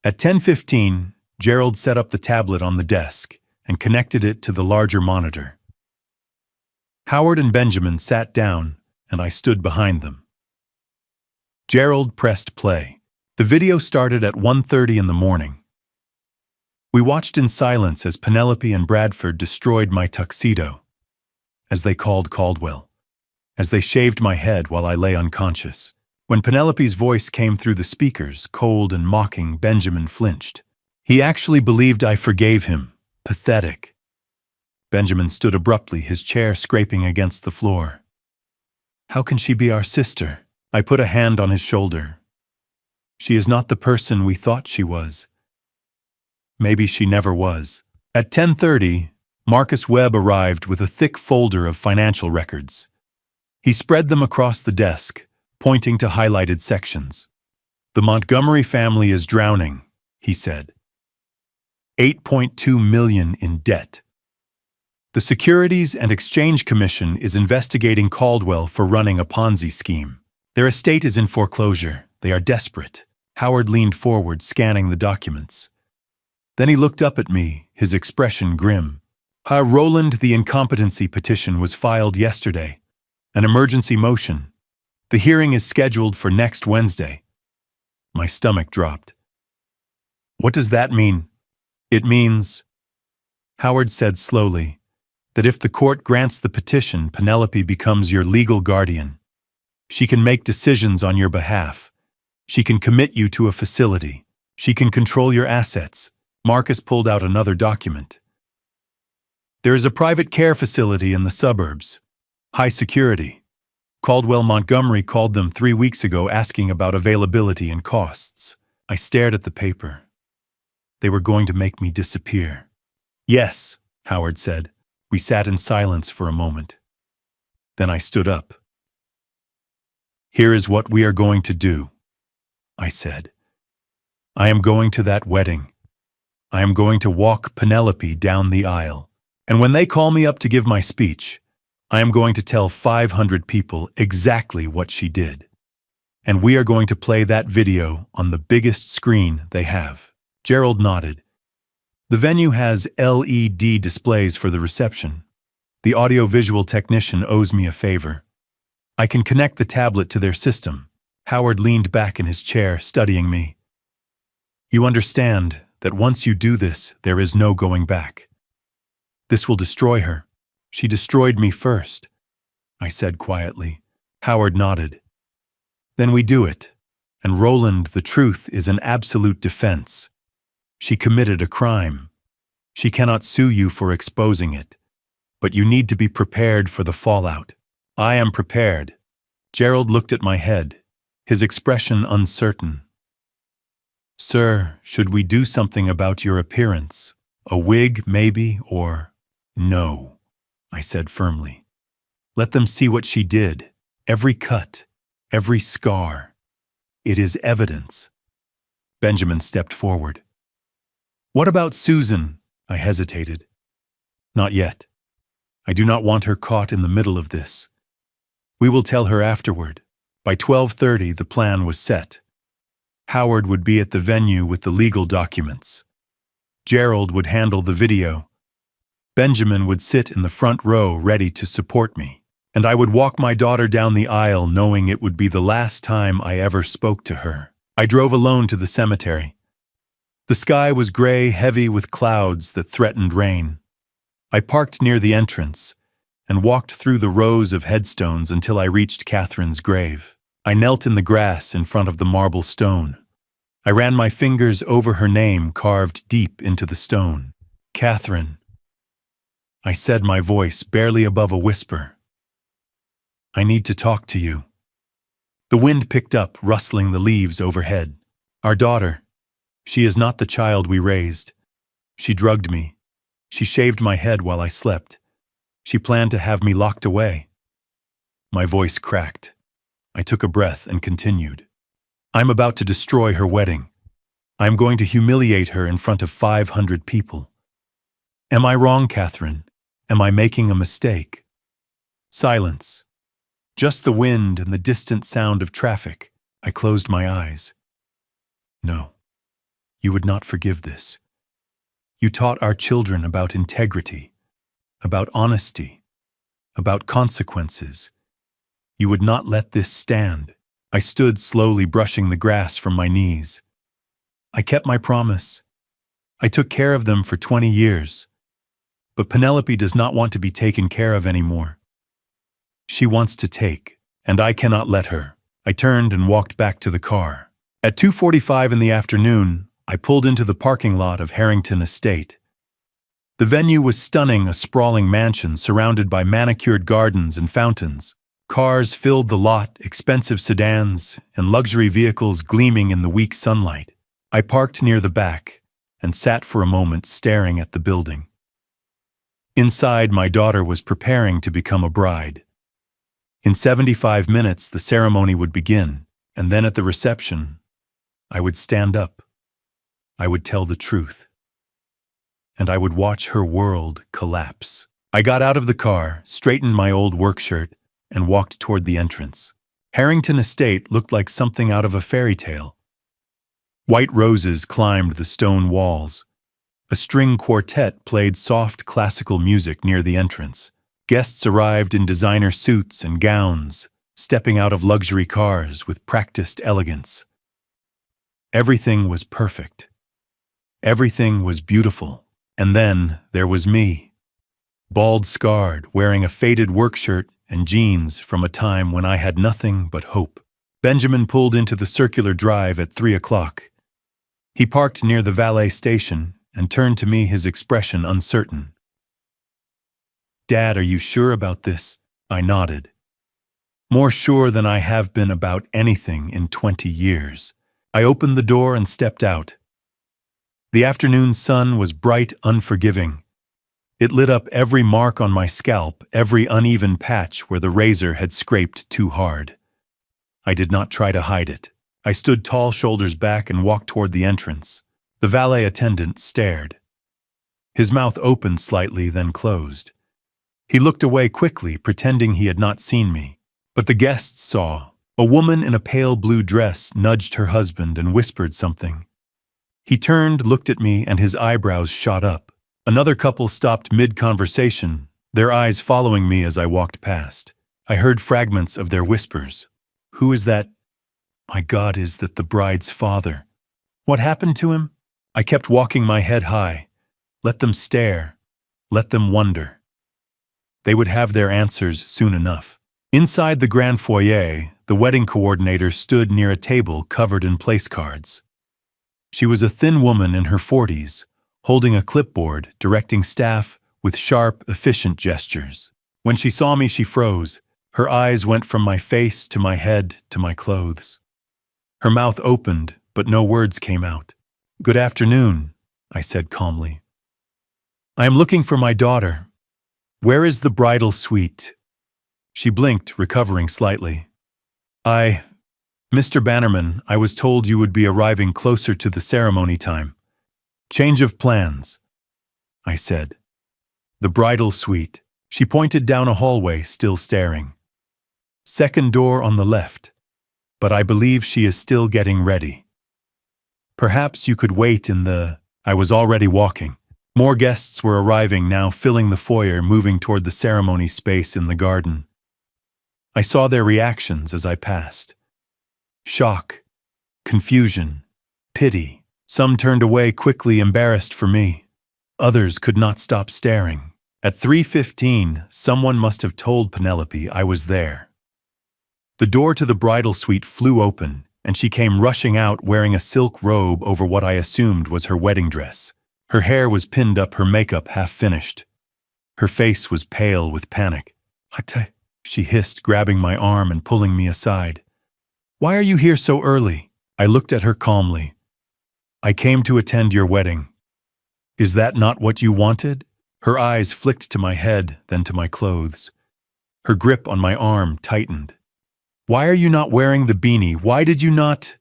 At 10:15, Gerald set up the tablet on the desk and connected it to the larger monitor. Howard and Benjamin sat down, and I stood behind them. Gerald pressed play. The video started at 1:30 in the morning. We watched in silence as Penelope and Bradford destroyed my tuxedo, as they called Caldwell, as they shaved my head while I lay unconscious. When Penelope's voice came through the speakers, cold and mocking, Benjamin flinched. He actually believed I forgave him. Pathetic. Benjamin stood abruptly, his chair scraping against the floor. How can she be our sister? I put a hand on his shoulder. She is not the person we thought she was. Maybe she never was. At 10:30, Marcus Webb arrived with a thick folder of financial records. He spread them across the desk, pointing to highlighted sections. The Montgomery family is drowning, he said. 8.2 million in debt. The Securities and Exchange Commission is investigating Caldwell for running a Ponzi scheme. Their estate is in foreclosure. They are desperate. Howard leaned forward, scanning the documents. Then he looked up at me, his expression grim. Roland, the incompetency petition was filed yesterday. An emergency motion. The hearing is scheduled for next Wednesday. My stomach dropped. What does that mean? It means, Howard said slowly, that if the court grants the petition, Penelope becomes your legal guardian. She can make decisions on your behalf. She can commit you to a facility. She can control your assets. Marcus pulled out another document. There is a private care facility in the suburbs. High security. Caldwell Montgomery called them 3 weeks ago asking about availability and costs. I stared at the paper. They were going to make me disappear. Yes, Howard said. We sat in silence for a moment. Then I stood up. Here is what we are going to do, I said. I am going to that wedding. I am going to walk Penelope down the aisle. And when they call me up to give my speech, I am going to tell 500 people exactly what she did. And we are going to play that video on the biggest screen they have. Gerald nodded. The venue has LED displays for the reception. The audiovisual technician owes me a favor. I can connect the tablet to their system. Howard leaned back in his chair, studying me. You understand that once you do this, there is no going back. This will destroy her. She destroyed me first, I said quietly. Howard nodded. Then we do it. And Roland, the truth is an absolute defense. She committed a crime. She cannot sue you for exposing it. But you need to be prepared for the fallout. I am prepared. Gerald looked at my head, his expression uncertain. Sir, should we do something about your appearance? A wig, maybe, or… No, I said firmly. Let them see what she did. Every cut, every scar. It is evidence. Benjamin stepped forward. What about Susan? I hesitated. Not yet. I do not want her caught in the middle of this. We will tell her afterward. By 12:30, the plan was set. Howard would be at the venue with the legal documents. Gerald would handle the video. Benjamin would sit in the front row ready to support me. And I would walk my daughter down the aisle knowing it would be the last time I ever spoke to her. I drove alone to the cemetery. The sky was gray, heavy with clouds that threatened rain. I parked near the entrance and walked through the rows of headstones until I reached Catherine's grave. I knelt in the grass in front of the marble stone. I ran my fingers over her name carved deep into the stone. Catherine, I said, my voice barely above a whisper. I need to talk to you. The wind picked up, rustling the leaves overhead. Our daughter, she is not the child we raised. She drugged me. She shaved my head while I slept. She planned to have me locked away. My voice cracked. I took a breath and continued. I'm about to destroy her wedding. I'm going to humiliate her in front of 500 people. Am I wrong, Catherine? Am I making a mistake? Silence. Just the wind and the distant sound of traffic. I closed my eyes. No, you would not forgive this. You taught our children about integrity, about honesty, about consequences. You would not let this stand. I stood slowly brushing the grass from my knees. I kept my promise. I took care of them for 20 years. But Penelope does not want to be taken care of anymore. She wants to take, and I cannot let her. I turned and walked back to the car. At 2:45 in the afternoon, I pulled into the parking lot of Harrington Estate. The venue was stunning, a sprawling mansion surrounded by manicured gardens and fountains. Cars filled the lot, expensive sedans, and luxury vehicles gleaming in the weak sunlight. I parked near the back and sat for a moment staring at the building. Inside, my daughter was preparing to become a bride. In 75 minutes, the ceremony would begin, and then at the reception, I would stand up. I would tell the truth. And I would watch her world collapse. I got out of the car, straightened my old work shirt, and walked toward the entrance. Harrington Estate looked like something out of a fairy tale. White roses climbed the stone walls. A string quartet played soft classical music near the entrance. Guests arrived in designer suits and gowns, stepping out of luxury cars with practiced elegance. Everything was perfect. Everything was beautiful. And then there was me, bald-scarred, wearing a faded work shirt and jeans from a time when I had nothing but hope. Benjamin pulled into the circular drive at 3 o'clock. He parked near the valet station and turned to me, his expression uncertain. "Dad, are you sure about this?" I nodded. More sure than I have been about anything in 20 years. I opened the door and stepped out. The afternoon sun was bright, unforgiving. It lit up every mark on my scalp, every uneven patch where the razor had scraped too hard. I did not try to hide it. I stood tall, shoulders back, and walked toward the entrance. The valet attendant stared. His mouth opened slightly, then closed. He looked away quickly, pretending he had not seen me. But the guests saw. A woman in a pale blue dress nudged her husband and whispered something. He turned, looked at me, and his eyebrows shot up. Another couple stopped mid-conversation, their eyes following me as I walked past. I heard fragments of their whispers. "Who is that? My God, is that the bride's father? What happened to him?" I kept walking, my head high. Let them stare. Let them wonder. They would have their answers soon enough. Inside the grand foyer, the wedding coordinator stood near a table covered in place cards. She was a thin woman in her 40s, holding a clipboard, directing staff with sharp, efficient gestures. When she saw me, she froze. Her eyes went from my face to my head to my clothes. Her mouth opened, but no words came out. "Good afternoon," I said calmly. "I am looking for my daughter. Where is the bridal suite?" She blinked, recovering slightly. Mr. Bannerman, I was told you would be arriving closer to the ceremony time. Change of plans," I said. "The bridal suite." She pointed down a hallway, still staring. "Second door on the left. But I believe she is still getting ready. Perhaps you could wait in the—" I was already walking. More guests were arriving now, filling the foyer, moving toward the ceremony space in the garden. I saw their reactions as I passed. Shock, confusion, pity. Some turned away quickly, embarrassed for me. Others could not stop staring. At 3:15, someone must have told Penelope I was there. The door to the bridal suite flew open, and she came rushing out wearing a silk robe over what I assumed was her wedding dress. Her hair was pinned up, her makeup half finished. Her face was pale with panic. "Hate," she hissed, grabbing my arm and pulling me aside. "Why are you here so early?" I looked at her calmly. "I came to attend your wedding." "Is that not what you wanted?" Her eyes flicked to my head, then to my clothes. Her grip on my arm tightened. "Why are you not wearing the beanie? Why did you not?"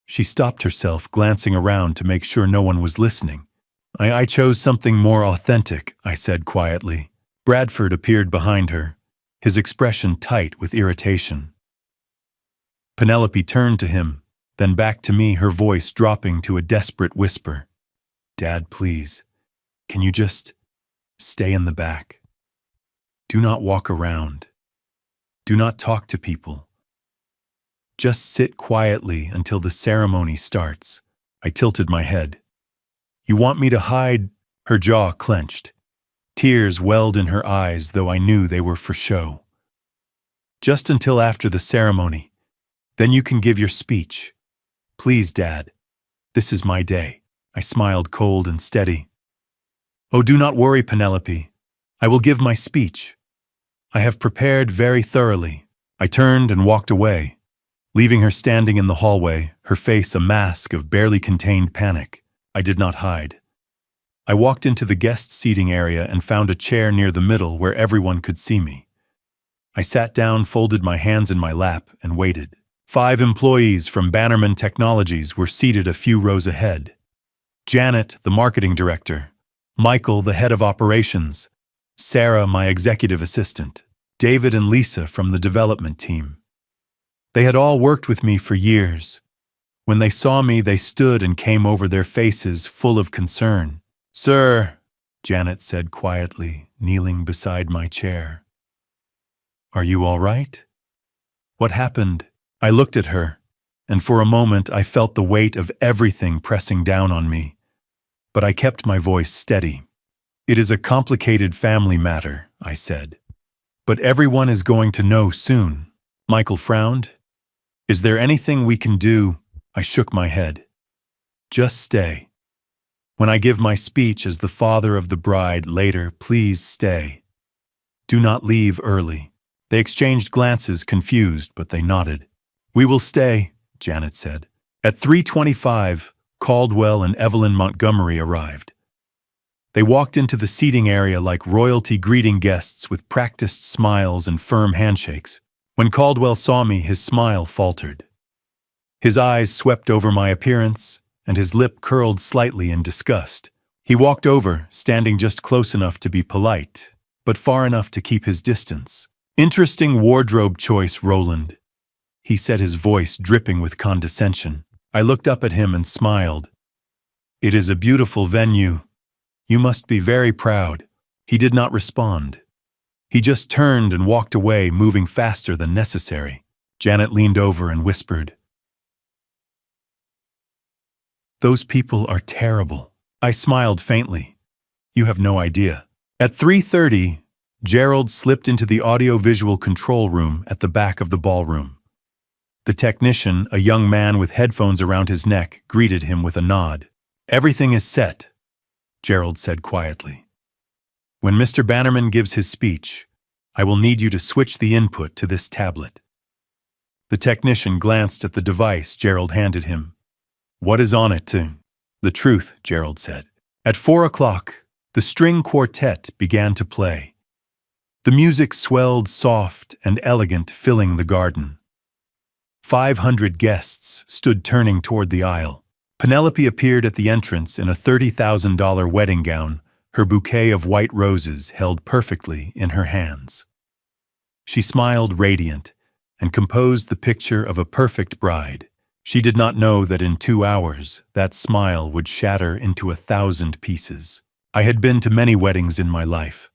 She stopped herself, glancing around to make sure no one was listening. I chose something more authentic," I said quietly. Bradford appeared behind her, his expression tight with irritation. Penelope turned to him, then back to me, her voice dropping to a desperate whisper. "Dad, please, can you just stay in the back? Do not walk around. Do not talk to people. Just sit quietly until the ceremony starts." I tilted my head. "You want me to hide?" Her jaw clenched. Tears welled in her eyes, though I knew they were for show. "Just until after the ceremony. Then you can give your speech. Please, Dad. This is my day." I smiled cold and steady. "Oh, do not worry, Penelope. I will give my speech. I have prepared very thoroughly." I turned and walked away, leaving her standing in the hallway, her face a mask of barely contained panic. I did not hide. I walked into the guest seating area and found a chair near the middle where everyone could see me. I sat down, folded my hands in my lap, and waited. 5 employees from Bannerman Technologies were seated a few rows ahead. Janet, the marketing director. Michael, the head of operations. Sarah, my executive assistant. David and Lisa from the development team. They had all worked with me for years. When they saw me, they stood and came over, their faces full of concern. "Sir," Janet said quietly, kneeling beside my chair. "Are you all right? What happened?" I looked at her, and for a moment I felt the weight of everything pressing down on me. But I kept my voice steady. "It is a complicated family matter," I said. "But everyone is going to know soon." Michael frowned. "Is there anything we can do?" I shook my head. "Just stay. When I give my speech as the father of the bride later, please stay. Do not leave early." They exchanged glances, confused, but they nodded. "We will stay," Janet said. At 3:25, Caldwell and Evelyn Montgomery arrived. They walked into the seating area like royalty, greeting guests with practiced smiles and firm handshakes. When Caldwell saw me, his smile faltered. His eyes swept over my appearance, and his lip curled slightly in disgust. He walked over, standing just close enough to be polite, but far enough to keep his distance. "Interesting wardrobe choice, Roland," he said, his voice dripping with condescension. I looked up at him and smiled. "It is a beautiful venue. You must be very proud." He did not respond. He just turned and walked away, moving faster than necessary. Janet leaned over and whispered, "Those people are terrible." I smiled faintly. "You have no idea." At 3:30, Gerald slipped into the audio-visual control room at the back of the ballroom. The technician, a young man with headphones around his neck, greeted him with a nod. "Everything is set," Gerald said quietly. "When Mr. Bannerman gives his speech, I will need you to switch the input to this tablet." The technician glanced at the device Gerald handed him. "What is on it?" "The truth," Gerald said. At 4 o'clock, the string quartet began to play. The music swelled soft and elegant, filling the garden. 500 guests stood turning toward the aisle. Penelope appeared at the entrance in a $30,000 wedding gown, her bouquet of white roses held perfectly in her hands. She smiled radiant and composed the picture of a perfect bride. She did not know that in 2 hours, that smile would shatter into 1,000 pieces. I had been to many weddings in my life.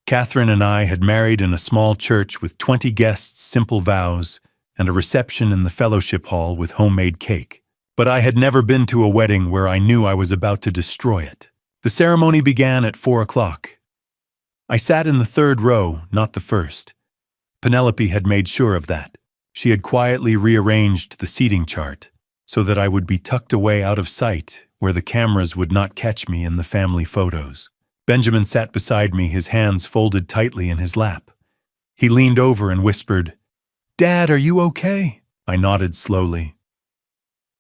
Catherine and I had married in a small church with 20 guests, simple vows, and a reception in the fellowship hall with homemade cake. But I had never been to a wedding where I knew I was about to destroy it. The ceremony began at 4 o'clock. I sat in the third row, not the first. Penelope had made sure of that. She had quietly rearranged the seating chart so that I would be tucked away out of sight where the cameras would not catch me in the family photos. Benjamin sat beside me, his hands folded tightly in his lap. He leaned over and whispered, "Dad, are you okay?" I nodded slowly.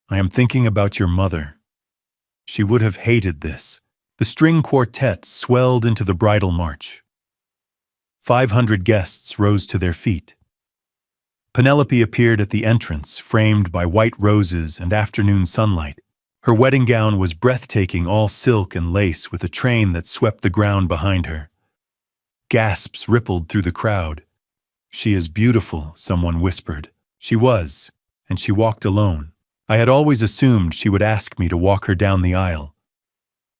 "I am thinking about your mother. She would have hated this." The string quartet swelled into the bridal march. 500 guests rose to their feet. Penelope appeared at the entrance, framed by white roses and afternoon sunlight. Her wedding gown was breathtaking, all silk and lace, with a train that swept the ground behind her. Gasps rippled through the crowd. "She is beautiful," someone whispered. She was, and she walked alone. I had always assumed she would ask me to walk her down the aisle.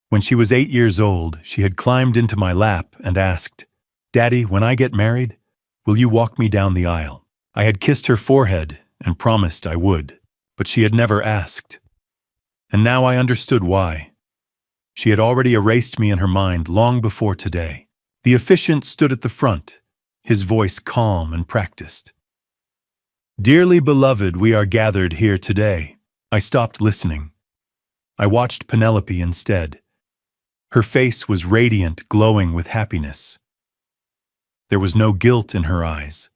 When she was 8 years old, she had climbed into my lap and asked, "Daddy, when I get married, will you walk me down the aisle?" I had kissed her forehead and promised I would, but she had never asked. And now I understood why. She had already erased me in her mind long before today. The officiant stood at the front, his voice calm and practiced. "Dearly beloved, we are gathered here today." I stopped listening. I watched Penelope instead. Her face was radiant, glowing with happiness. There was no guilt in her eyes,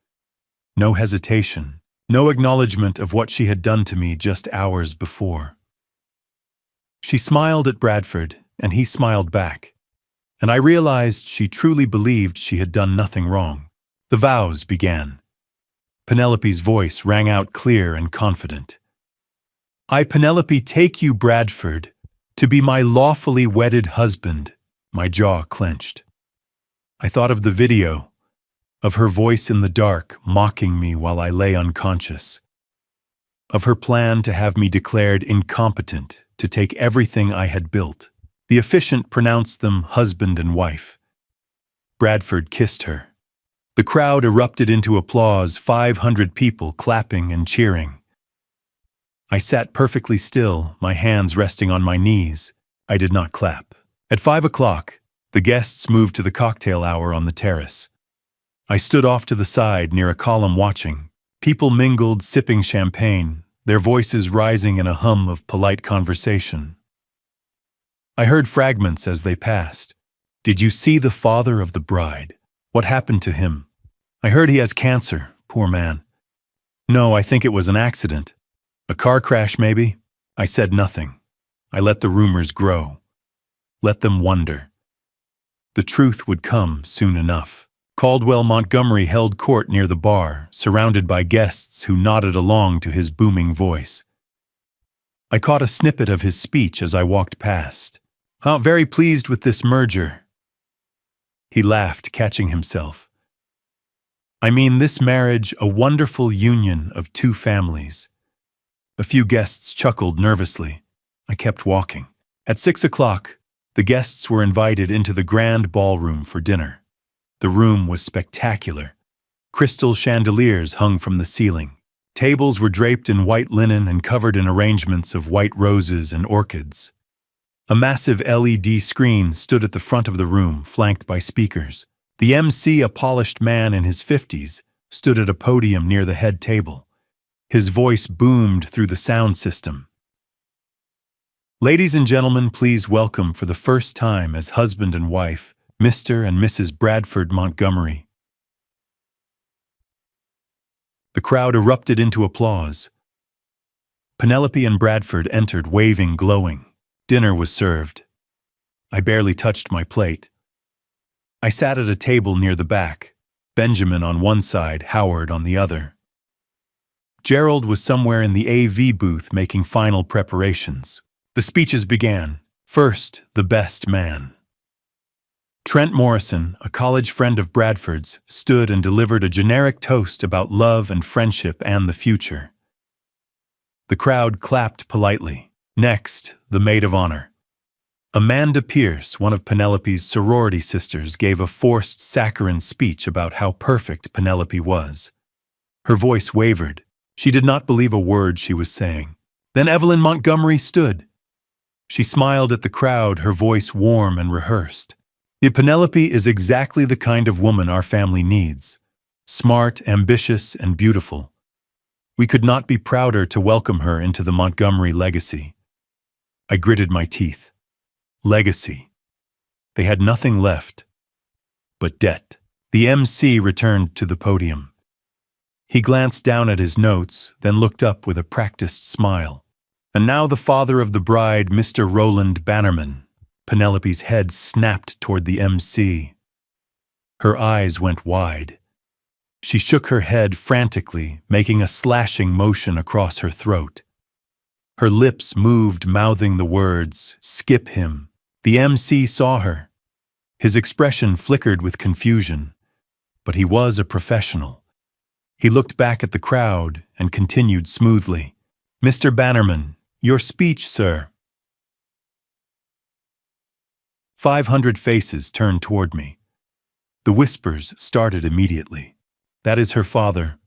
no hesitation, no acknowledgement of what she had done to me just hours before. She smiled at Bradford, and he smiled back, and I realized she truly believed she had done nothing wrong. The vows began. Penelope's voice rang out clear and confident. "I, Penelope, take you, Bradford, to be my lawfully wedded husband." My jaw clenched. I thought of the video, of her voice in the dark mocking me while I lay unconscious, of her plan to have me declared incompetent to take everything I had built. The officiant pronounced them husband and wife. Bradford kissed her. The crowd erupted into applause, 500 people clapping and cheering. I sat perfectly still, my hands resting on my knees. I did not clap. At 5 o'clock, the guests moved to the cocktail hour on the terrace. I stood off to the side near a column watching. People mingled, sipping champagne, their voices rising in a hum of polite conversation. I heard fragments as they passed. "Did you see the father of the bride? What happened to him? I heard he has cancer, poor man." "No, I think it was an accident. A car crash, maybe?" I said nothing. I let the rumors grow. Let them wonder. The truth would come soon enough. Caldwell Montgomery held court near the bar, surrounded by guests who nodded along to his booming voice. I caught a snippet of his speech as I walked past. Very pleased with this merger." He laughed, catching himself. "I mean this marriage, a wonderful union of two families." A few guests chuckled nervously. I kept walking. At 6 o'clock, the guests were invited into the grand ballroom for dinner. The room was spectacular. Crystal chandeliers hung from the ceiling. Tables were draped in white linen and covered in arrangements of white roses and orchids. A massive LED screen stood at the front of the room, flanked by speakers. The MC, a polished man in his 50s, stood at a podium near the head table. His voice boomed through the sound system. "Ladies and gentlemen, please welcome for the first time as husband and wife, Mr. and Mrs. Bradford Montgomery." The crowd erupted into applause. Penelope and Bradford entered, waving, glowing. Dinner was served. I barely touched my plate. I sat at a table near the back, Benjamin on one side, Howard on the other. Gerald was somewhere in the AV booth making final preparations. The speeches began. First, the best man. Trent Morrison, a college friend of Bradford's, stood and delivered a generic toast about love and friendship and the future. The crowd clapped politely. Next, the maid of honor. Amanda Pierce, one of Penelope's sorority sisters, gave a forced saccharine speech about how perfect Penelope was. Her voice wavered. She did not believe a word she was saying. Then Evelyn Montgomery stood. She smiled at the crowd, her voice warm and rehearsed. Penelope is exactly the kind of woman our family needs. Smart, ambitious, and beautiful. We could not be prouder to welcome her into the Montgomery legacy. I gritted my teeth. Legacy. They had nothing left but debt. The MC returned to the podium. He glanced down at his notes, then looked up with a practiced smile. And now the father of the bride, Mr. Roland Bannerman. Penelope's head snapped toward the MC. Her eyes went wide. She shook her head frantically, making a slashing motion across her throat. Her lips moved, mouthing the words, "Skip him." The MC saw her. His expression flickered with confusion, but he was a professional. He looked back at the crowd and continued smoothly. "Mr. Bannerman, your speech, sir." 500 faces turned toward me. The whispers started immediately. "That is her father.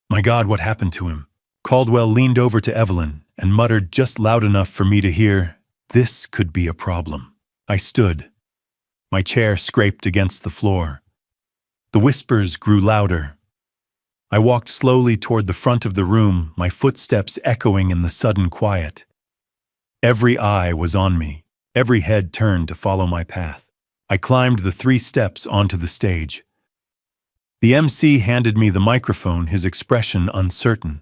My God, what happened to him?" Caldwell leaned over to Evelyn and muttered just loud enough for me to hear, "This could be a problem." I stood. My chair scraped against the floor. The whispers grew louder. I walked slowly toward the front of the room, my footsteps echoing in the sudden quiet. Every eye was on me, every head turned to follow my path. I climbed the 3 steps onto the stage. The MC handed me the microphone, his expression uncertain.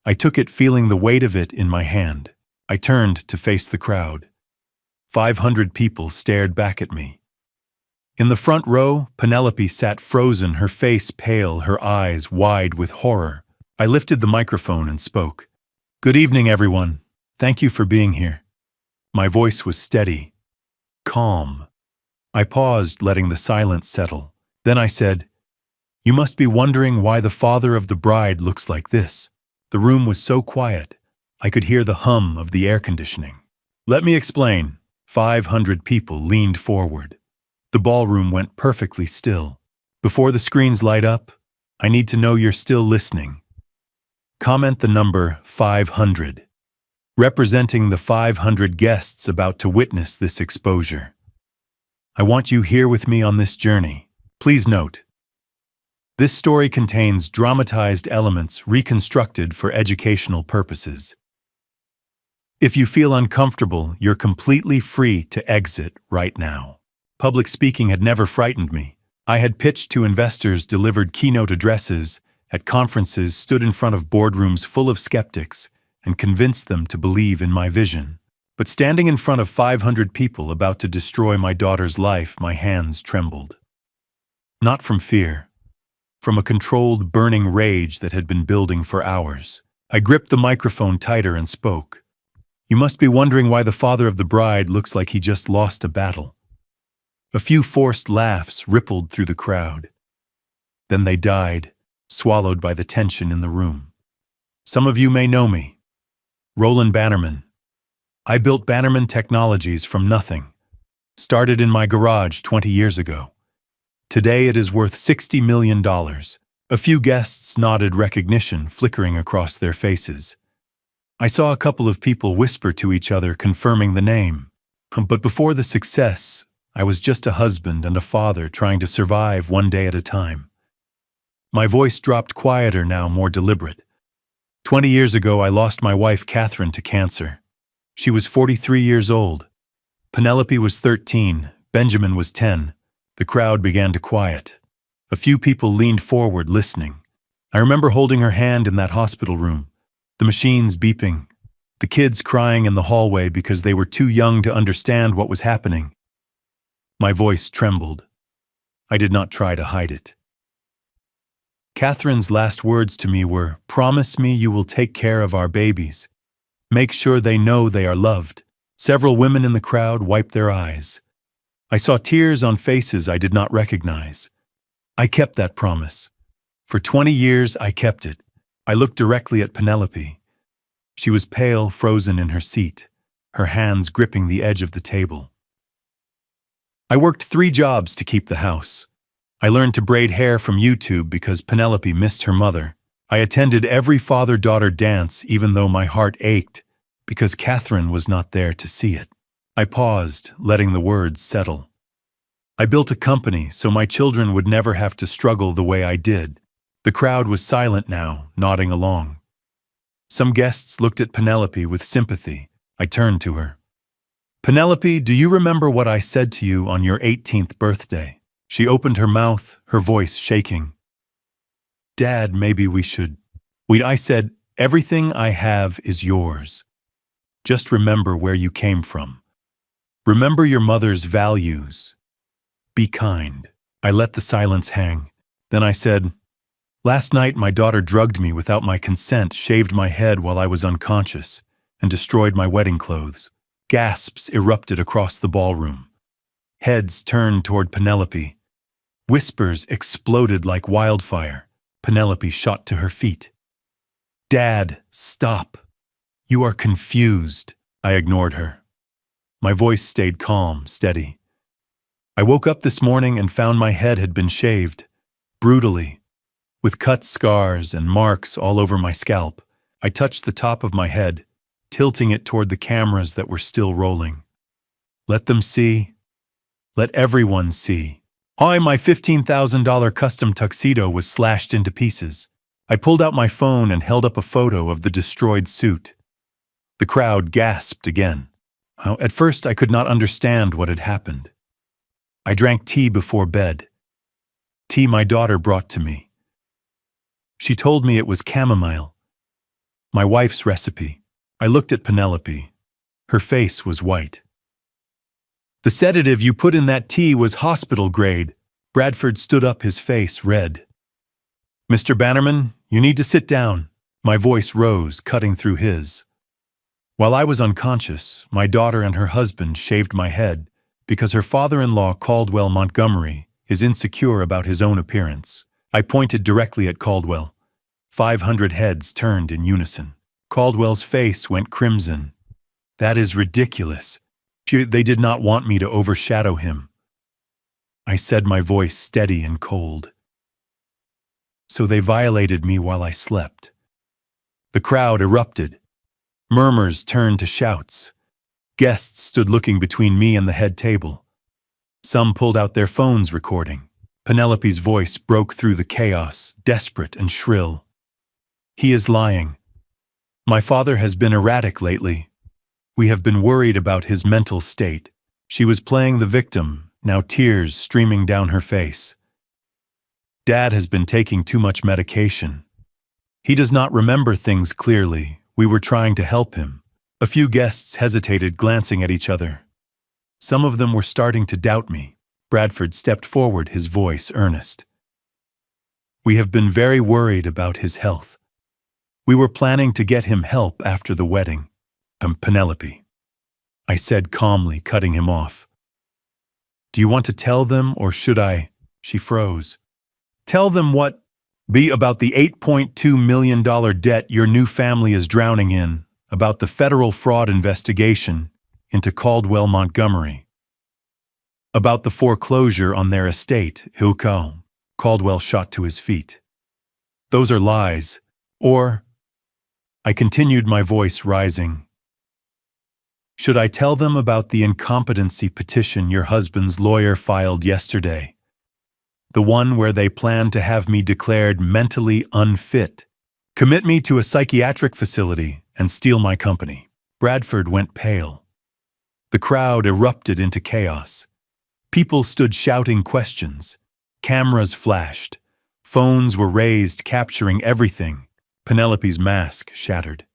I took it, feeling the weight of it in my hand. I turned to face the crowd. 500 people stared back at me. In the front row, Penelope sat frozen, her face pale, her eyes wide with horror. I lifted the microphone and spoke. "Good evening, everyone. Thank you for being here." My voice was steady, calm. I paused, letting the silence settle. Then I said, "You must be wondering why the father of the bride looks like this." The room was so quiet, I could hear the hum of the air conditioning. "Let me explain." 500 people leaned forward. The ballroom went perfectly still. "Before the screens light up, I need to know you're still listening. Comment the number 500, representing the 500 guests about to witness this exposure. I want you here with me on this journey. Please note, this story contains dramatized elements reconstructed for educational purposes. If you feel uncomfortable, you're completely free to exit right now." Public speaking had never frightened me. I had pitched to investors, delivered keynote addresses, at conferences, stood in front of boardrooms full of skeptics, and convinced them to believe in my vision. But standing in front of 500 people about to destroy my daughter's life, my hands trembled. Not from fear, from a controlled, burning rage that had been building for hours. I gripped the microphone tighter and spoke. "You must be wondering why the father of the bride looks like he just lost a battle." A few forced laughs rippled through the crowd. Then they died, swallowed by the tension in the room. "Some of you may know me. Roland Bannerman. I built Bannerman Technologies from nothing. Started in my garage 20 years ago. Today it is worth $60 million. A few guests nodded recognition, flickering across their faces. I saw a couple of people whisper to each other, confirming the name. But before the success, I was just a husband and a father trying to survive one day at a time. My voice dropped quieter now, more deliberate. 20 years ago, I lost my wife, Catherine, to cancer. She was 43 years old. Penelope was 13. Benjamin was 10. The crowd began to quiet. A few people leaned forward, listening. I remember holding her hand in that hospital room, the machines beeping, the kids crying in the hallway because they were too young to understand what was happening. My voice trembled. I did not try to hide it. Catherine's last words to me were, "Promise me you will take care of our babies. Make sure they know they are loved." Several women in the crowd wiped their eyes. I saw tears on faces I did not recognize. I kept that promise. For 20 years, I kept it. I looked directly at Penelope. She was pale, frozen in her seat, her hands gripping the edge of the table. I worked 3 jobs to keep the house. I learned to braid hair from YouTube because Penelope missed her mother. I attended every father-daughter dance even though my heart ached because Catherine was not there to see it. I paused, letting the words settle. I built a company so my children would never have to struggle the way I did. The crowd was silent now, nodding along. Some guests looked at Penelope with sympathy. I turned to her. "Penelope, do you remember what I said to you on your 18th birthday?" She opened her mouth, her voice shaking. "Dad, maybe we should..." I said, "Everything I have is yours. Just remember where you came from. Remember your mother's values. Be kind." I let the silence hang. Then I said, "Last night my daughter drugged me without my consent, shaved my head while I was unconscious, and destroyed my wedding clothes." Gasps erupted across the ballroom. Heads turned toward Penelope. Whispers exploded like wildfire. Penelope shot to her feet. "Dad, stop. You are confused." I ignored her. My voice stayed calm, steady. "I woke up this morning and found my head had been shaved. Brutally. With cut scars and marks all over my scalp. I touched the top of my head, tilting it toward the cameras that were still rolling. Let them see. Let everyone see. My $15,000 custom tuxedo was slashed into pieces. I pulled out my phone and held up a photo of the destroyed suit. The crowd gasped again. At first, I could not understand what had happened. I drank tea before bed. Tea my daughter brought to me. She told me it was chamomile, my wife's recipe. I looked at Penelope. Her face was white. "The sedative you put in that tea was hospital grade." Bradford stood up, his face red. "Mr. Bannerman, you need to sit down." My voice rose, cutting through his. While I was unconscious, my daughter and her husband shaved my head because her father-in-law, Caldwell Montgomery, is insecure about his own appearance. I pointed directly at Caldwell. 500 heads turned in unison. Caldwell's face went crimson. "That is ridiculous. They did not want me to overshadow him." I said, my voice steady and cold. "So they violated me while I slept." The crowd erupted. Murmurs turned to shouts. Guests stood looking between me and the head table. Some pulled out their phones recording. Penelope's voice broke through the chaos, desperate and shrill. "He is lying. My father has been erratic lately. We have been worried about his mental state." She was playing the victim, now tears streaming down her face. "Dad has been taking too much medication. He does not remember things clearly. We were trying to help him." A few guests hesitated, glancing at each other. Some of them were starting to doubt me. Bradford stepped forward, his voice earnest. "We have been very worried about his health. We were planning to get him help after the wedding." Penelope," I said calmly, cutting him off. "Do you want to tell them, or should I?" She froze. "Tell them what?" "Be about the $8.2 million debt your new family is drowning in, about the federal fraud investigation into Caldwell Montgomery, about the foreclosure on their estate, Hilco." Caldwell shot to his feet. "Those are lies. Or," I continued, my voice rising, "should I tell them about the incompetency petition your husband's lawyer filed yesterday? The one where they plan to have me declared mentally unfit, commit me to a psychiatric facility, and steal my company." Bradford went pale. The crowd erupted into chaos. People stood shouting questions. Cameras flashed. Phones were raised, capturing everything. Penelope's mask shattered.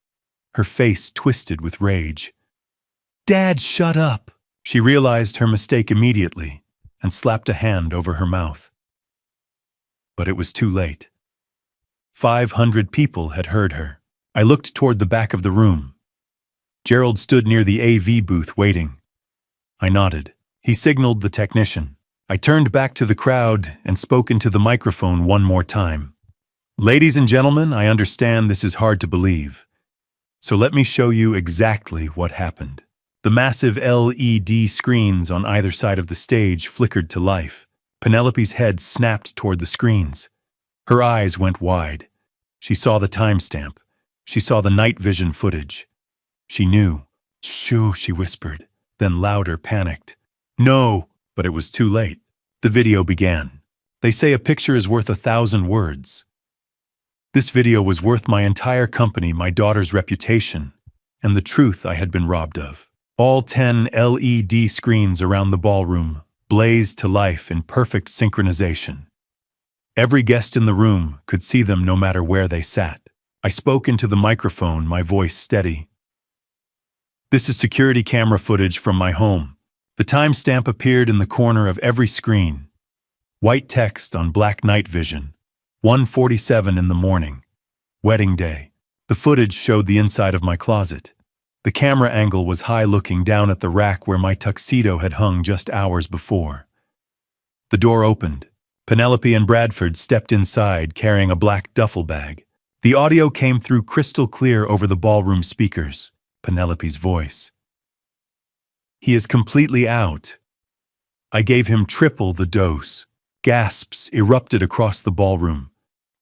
Her face twisted with rage. "Dad, shut up!" She realized her mistake immediately and slapped a hand over her mouth. But it was too late. 500 people had heard her. I looked toward the back of the room. Gerald stood near the AV booth waiting. I nodded. He signaled the technician. I turned back to the crowd and spoke into the microphone one more time. "Ladies and gentlemen, I understand this is hard to believe. So let me show you exactly what happened." The massive LED screens on either side of the stage flickered to life. Penelope's head snapped toward the screens. Her eyes went wide. She saw the timestamp. She saw the night vision footage. She knew. "Shoo," she whispered, then louder, panicked. "No!" But it was too late. The video began. They say a picture is worth 1,000 words. This video was worth my entire company, my daughter's reputation, and the truth I had been robbed of. All 10 LED screens around the ballroom blazed to life in perfect synchronization. Every guest in the room could see them no matter where they sat. I spoke into the microphone, my voice steady. This is security camera footage from my home. The timestamp appeared in the corner of every screen. White text on black night vision. 1:47 in the morning. Wedding day. The footage showed the inside of my closet. The camera angle was high, looking down at the rack where my tuxedo had hung just hours before. The door opened. Penelope and Bradford stepped inside carrying a black duffel bag. The audio came through crystal clear over the ballroom speakers. Penelope's voice. He is completely out. I gave him triple the dose. Gasps erupted across the ballroom.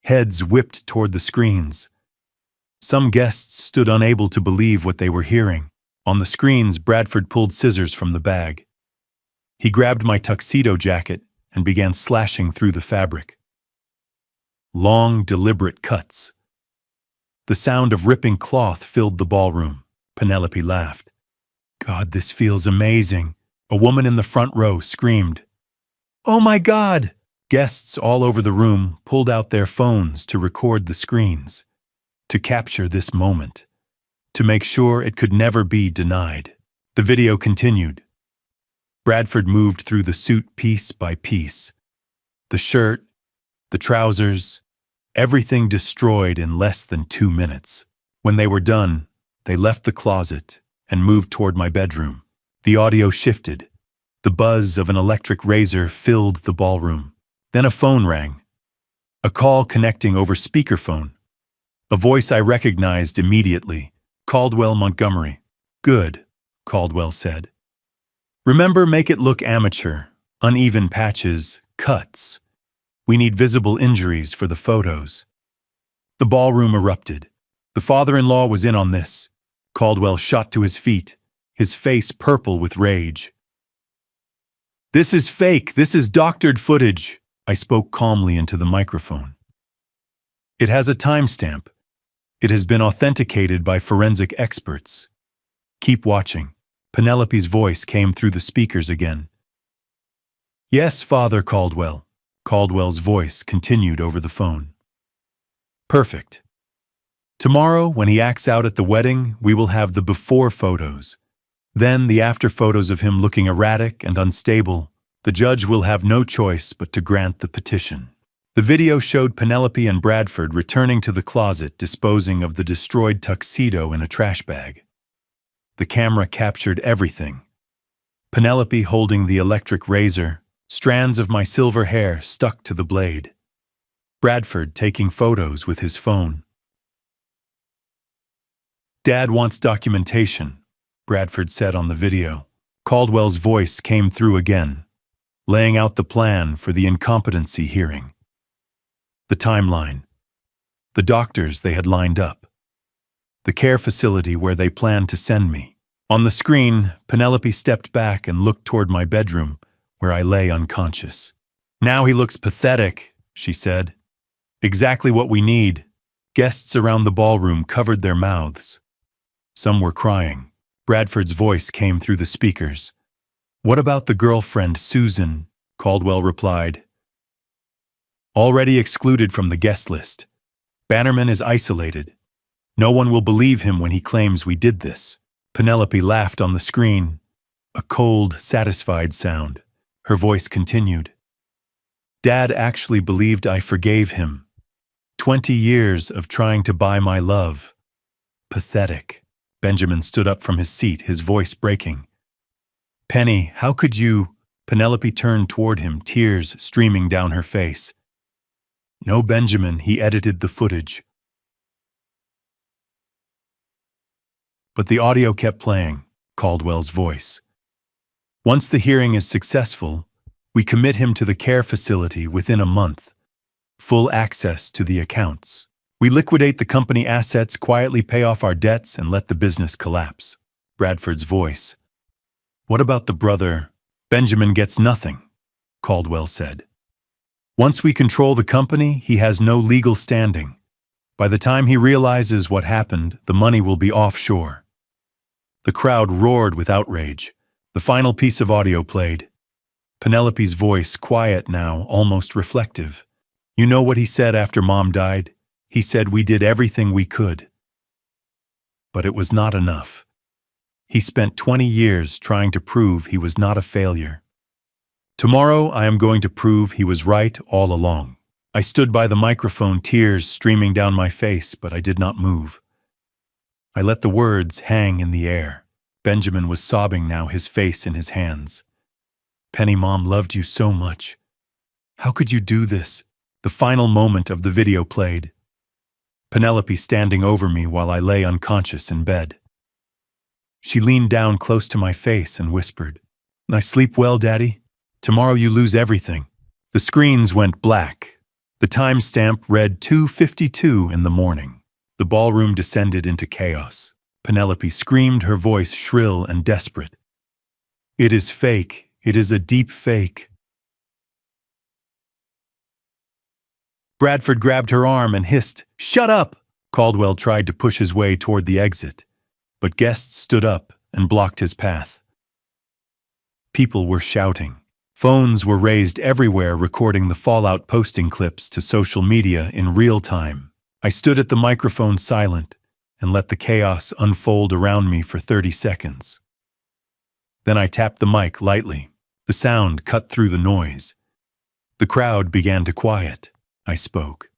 Heads whipped toward the screens. Some guests stood unable to believe what they were hearing. On the screens, Bradford pulled scissors from the bag. He grabbed my tuxedo jacket and began slashing through the fabric. Long, deliberate cuts. The sound of ripping cloth filled the ballroom. Penelope laughed. God, this feels amazing. A woman in the front row screamed. Oh my God! Guests all over the room pulled out their phones to record the screens, to capture this moment, to make sure it could never be denied. The video continued. Bradford moved through the suit piece by piece. The shirt, the trousers, everything destroyed in less than 2 minutes. When they were done, they left the closet and moved toward my bedroom. The audio shifted. The buzz of an electric razor filled the ballroom. Then a phone rang. A call connecting over speakerphone. A voice I recognized immediately. Caldwell Montgomery. Good, Caldwell said. Remember, make it look amateur. Uneven patches, cuts. We need visible injuries for the photos. The ballroom erupted. The father-in-law was in on this. Caldwell shot to his feet, his face purple with rage. This is fake. This is doctored footage. I spoke calmly into the microphone. It has a timestamp. It has been authenticated by forensic experts. Keep watching. Penelope's voice came through the speakers again. Yes, Father Caldwell. Caldwell's voice continued over the phone. Perfect. Tomorrow, when he acts out at the wedding, we will have the before photos. Then the after photos of him looking erratic and unstable. The judge will have no choice but to grant the petition. The video showed Penelope and Bradford returning to the closet, disposing of the destroyed tuxedo in a trash bag. The camera captured everything. Penelope holding the electric razor, strands of my silver hair stuck to the blade. Bradford taking photos with his phone. Dad wants documentation, Bradford said on the video. Caldwell's voice came through again, laying out the plan for the incompetency hearing. The timeline. The doctors they had lined up. The care facility where they planned to send me. On the screen, Penelope stepped back and looked toward my bedroom, where I lay unconscious. Now he looks pathetic, she said. Exactly what we need. Guests around the ballroom covered their mouths. Some were crying. Bradford's voice came through the speakers. What about the girlfriend, Susan? Caldwell replied. Already excluded from the guest list. Bannerman is isolated. No one will believe him when he claims we did this. Penelope laughed on the screen. A cold, satisfied sound. Her voice continued. Dad actually believed I forgave him. 20 years of trying to buy my love. Pathetic. Benjamin stood up from his seat, his voice breaking. Penny, how could you? Penelope turned toward him, tears streaming down her face. No, Benjamin, he edited the footage. But the audio kept playing, Caldwell's voice. Once the hearing is successful, we commit him to the care facility within a month. Full access to the accounts. We liquidate the company assets, quietly pay off our debts, and let the business collapse. Bradford's voice. What about the brother? Benjamin gets nothing. Caldwell said. Once we control the company, he has no legal standing. By the time he realizes what happened, the money will be offshore. The crowd roared with outrage. The final piece of audio played. Penelope's voice, quiet now, almost reflective. You know what he said after Mom died? He said we did everything we could. But it was not enough. He spent 20 years trying to prove he was not a failure. Tomorrow I am going to prove he was right all along. I stood by the microphone, tears streaming down my face, but I did not move. I let the words hang in the air. Benjamin was sobbing now, his face in his hands. Penny, Mom loved you so much. How could you do this? The final moment of the video played. Penelope standing over me while I lay unconscious in bed. She leaned down close to my face and whispered, I sleep well, Daddy. Tomorrow you lose everything. The screens went black. The timestamp read 2:52 in the morning. The ballroom descended into chaos. Penelope screamed, her voice shrill and desperate. It is fake. It is a deep fake. Bradford grabbed her arm and hissed, Shut up! Caldwell tried to push his way toward the exit, but guests stood up and blocked his path. People were shouting. Phones were raised everywhere, recording the fallout, posting clips to social media in real time. I stood at the microphone silent and let the chaos unfold around me for 30 seconds. Then I tapped the mic lightly. The sound cut through the noise. The crowd began to quiet. I spoke.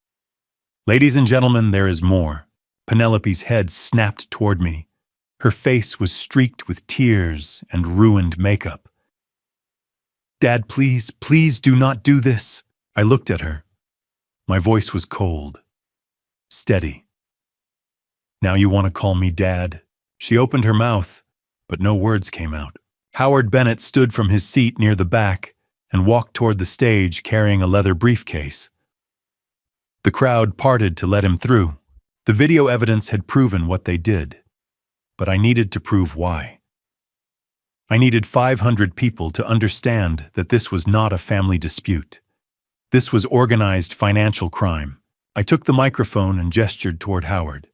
Ladies and gentlemen, there is more. Penelope's head snapped toward me. Her face was streaked with tears and ruined makeup. Dad, please, please do not do this. I looked at her. My voice was cold, steady. Now you want to call me Dad? She opened her mouth, but no words came out. Howard Bennett stood from his seat near the back and walked toward the stage carrying a leather briefcase. The crowd parted to let him through. The video evidence had proven what they did, but I needed to prove why. I needed 500 people to understand that this was not a family dispute. This was organized financial crime. I took the microphone and gestured toward Howard.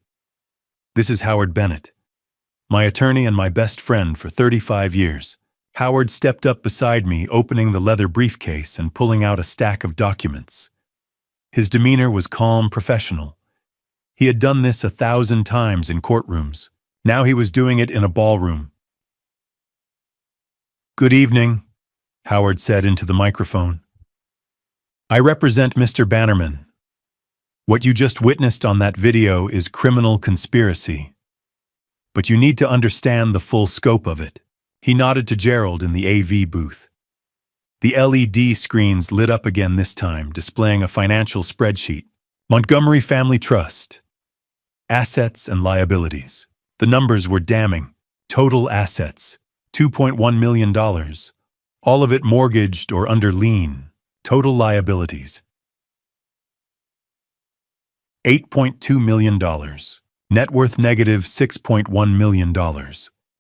This is Howard Bennett, my attorney and my best friend for 35 years. Howard stepped up beside me, opening the leather briefcase and pulling out a stack of documents. His demeanor was calm, professional. He had done this 1,000 times in courtrooms. Now he was doing it in a ballroom. Good evening, Howard said into the microphone. I represent Mr. Bannerman. What you just witnessed on that video is criminal conspiracy. But you need to understand the full scope of it. He nodded to Gerald in the AV booth. The LED screens lit up again this time, displaying a financial spreadsheet. Montgomery Family Trust. Assets and liabilities. The numbers were damning. Total assets, $2.1 million. All of it mortgaged or under lien. Total liabilities, $8.2 million. Net worth negative $6.1 million.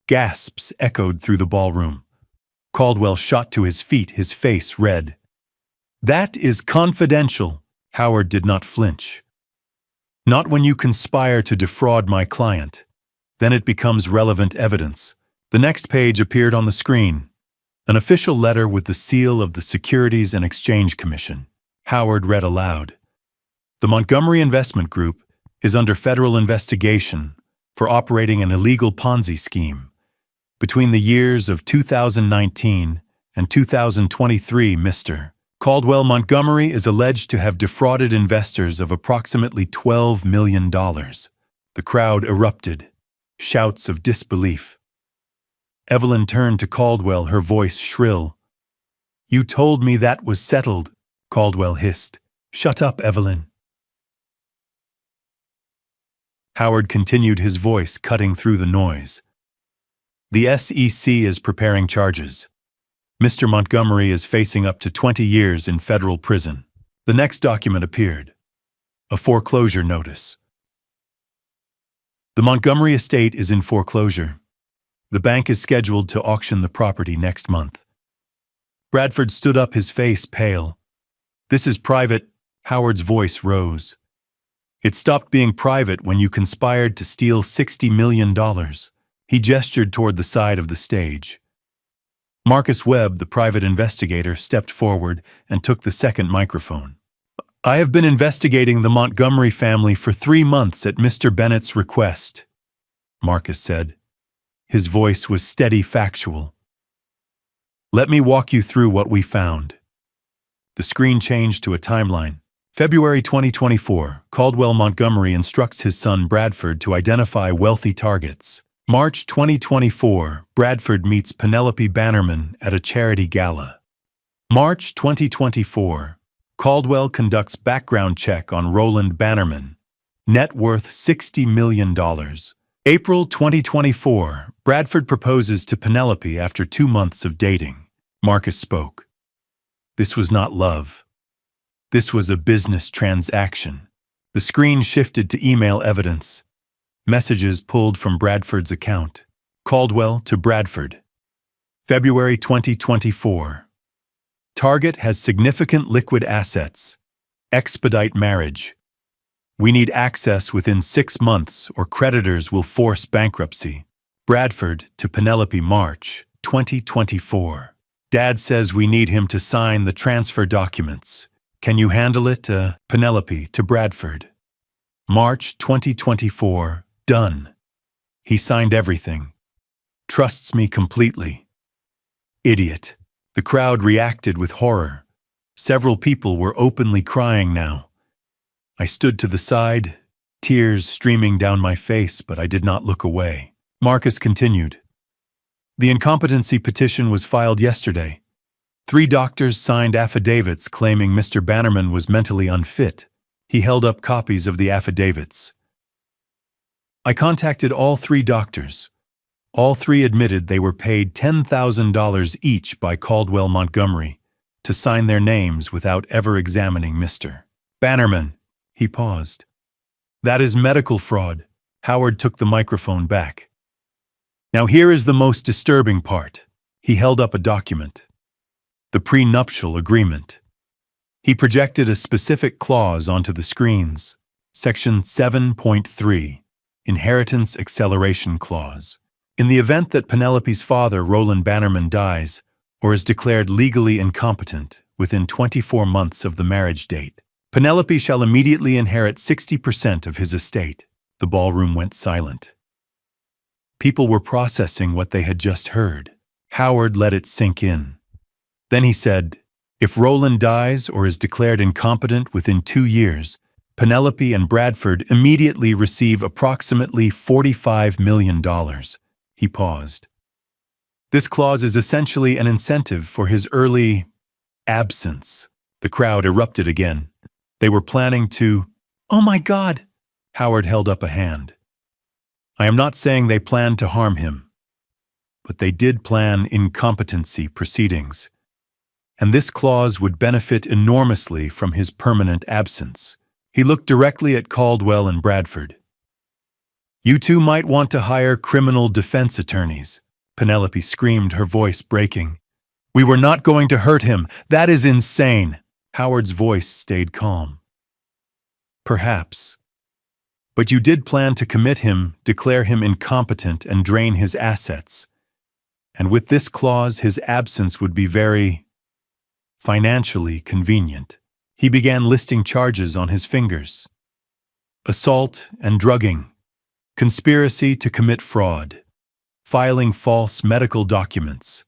Gasps echoed through the ballroom. Caldwell shot to his feet, his face red. That is confidential. Howard did not flinch. Not when you conspire to defraud my client. Then it becomes relevant evidence. The next page appeared on the screen. An official letter with the seal of the Securities and Exchange Commission. Howard read aloud. The Montgomery Investment Group is under federal investigation for operating an illegal Ponzi scheme. Between the years of 2019 and 2023, Mr. Caldwell Montgomery is alleged to have defrauded investors of approximately $12 million. The crowd erupted. Shouts of disbelief. Evelyn turned to Caldwell, her voice shrill. You told me that was settled, Caldwell hissed. Shut up, Evelyn. Howard continued, his voice cutting through the noise. The SEC is preparing charges. Mr. Montgomery is facing up to 20 years in federal prison. The next document appeared. A foreclosure notice. The Montgomery estate is in foreclosure. The bank is scheduled to auction the property next month. Bradford stood up, his face pale. "This is private." Howard's voice rose. "It stopped being private when you conspired to steal $60 million. He gestured toward the side of the stage. Marcus Webb, the private investigator, stepped forward and took the second microphone. "I have been investigating the Montgomery family for 3 months at Mr. Bennett's request," Marcus said. His voice was steady, factual. "Let me walk you through what we found." The screen changed to a timeline. February 2024, Caldwell Montgomery instructs his son Bradford to identify wealthy targets. March 2024, Bradford meets Penelope Bannerman at a charity gala. March 2024, Caldwell conducts background check on Roland Bannerman. Net worth $60 million. April 2024, Bradford proposes to Penelope after 2 months of dating. Marcus spoke. This was not love. This was a business transaction. The screen shifted to email evidence. Messages pulled from Bradford's account. Caldwell to Bradford. February 2024. Target has significant liquid assets. Expedite marriage. We need access within 6 months or creditors will force bankruptcy. Bradford to Penelope, March 2024. Dad says we need him to sign the transfer documents. Can you handle it? Penelope to Bradford. March 2024. Done. He signed everything. Trusts me completely. Idiot. The crowd reacted with horror. Several people were openly crying now. I stood to the side, tears streaming down my face, but I did not look away. Marcus continued. The incompetency petition was filed yesterday. 3 doctors signed affidavits claiming Mr. Bannerman was mentally unfit. He held up copies of the affidavits. I contacted all 3 doctors. All 3 admitted they were paid $10,000 each by Caldwell Montgomery to sign their names without ever examining Mr. Bannerman. He paused. That is medical fraud. Howard took the microphone back. Now here is the most disturbing part. He held up a document. The prenuptial agreement. He projected a specific clause onto the screens. Section 7.3, Inheritance Acceleration Clause. In the event that Penelope's father, Roland Bannerman, dies or is declared legally incompetent within 24 months of the marriage date, Penelope shall immediately inherit 60% of his estate. The ballroom went silent. People were processing what they had just heard. Howard let it sink in. Then he said, if Roland dies or is declared incompetent within 2 years, Penelope and Bradford immediately receive approximately $45 million. He paused. This clause is essentially an incentive for his early absence. The crowd erupted again. They were planning to... Oh my God! Howard held up a hand. I am not saying they planned to harm him, but they did plan incompetency proceedings. And this clause would benefit enormously from his permanent absence. He looked directly at Caldwell and Bradford. You 2 might want to hire criminal defense attorneys, Penelope screamed, her voice breaking. We were not going to hurt him. That is insane. Howard's voice stayed calm. Perhaps. But you did plan to commit him, declare him incompetent, and drain his assets. And with this clause, his absence would be very financially convenient. He began listing charges on his fingers. Assault and drugging, conspiracy to commit fraud, filing false medical documents,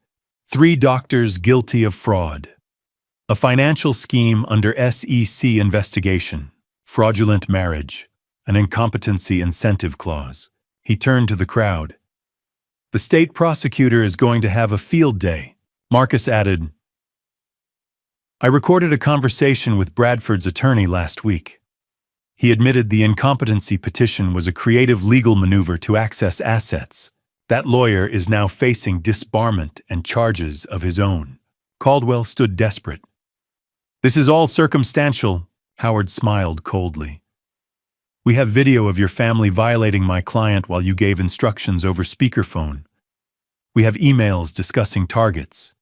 3 doctors guilty of fraud, a financial scheme under SEC investigation, fraudulent marriage, an incompetency incentive clause. He turned to the crowd. The state prosecutor is going to have a field day. Marcus added, I recorded a conversation with Bradford's attorney last week. He admitted the incompetency petition was a creative legal maneuver to access assets. That lawyer is now facing disbarment and charges of his own. Caldwell stood desperate. This is all circumstantial, Howard smiled coldly. We have video of your family violating my client while you gave instructions over speakerphone. We have emails discussing targets.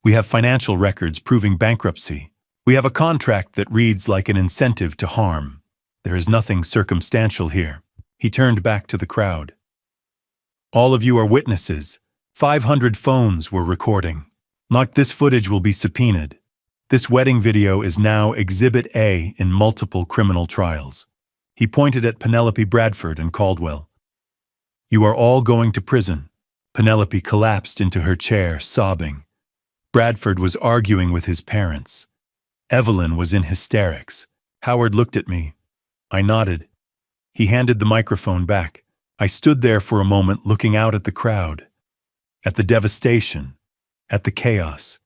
We have financial records proving bankruptcy. We have a contract that reads like an incentive to harm. There is nothing circumstantial here. He turned back to the crowd. All of you are witnesses. 500 phones were recording. Not this footage will be subpoenaed. This wedding video is now Exhibit A in multiple criminal trials. He pointed at Penelope Bradford and Caldwell. You are all going to prison. Penelope collapsed into her chair, sobbing. Bradford was arguing with his parents. Evelyn was in hysterics. Howard looked at me. I nodded. He handed the microphone back. I stood there for a moment looking out at the crowd, at the devastation, at the chaos,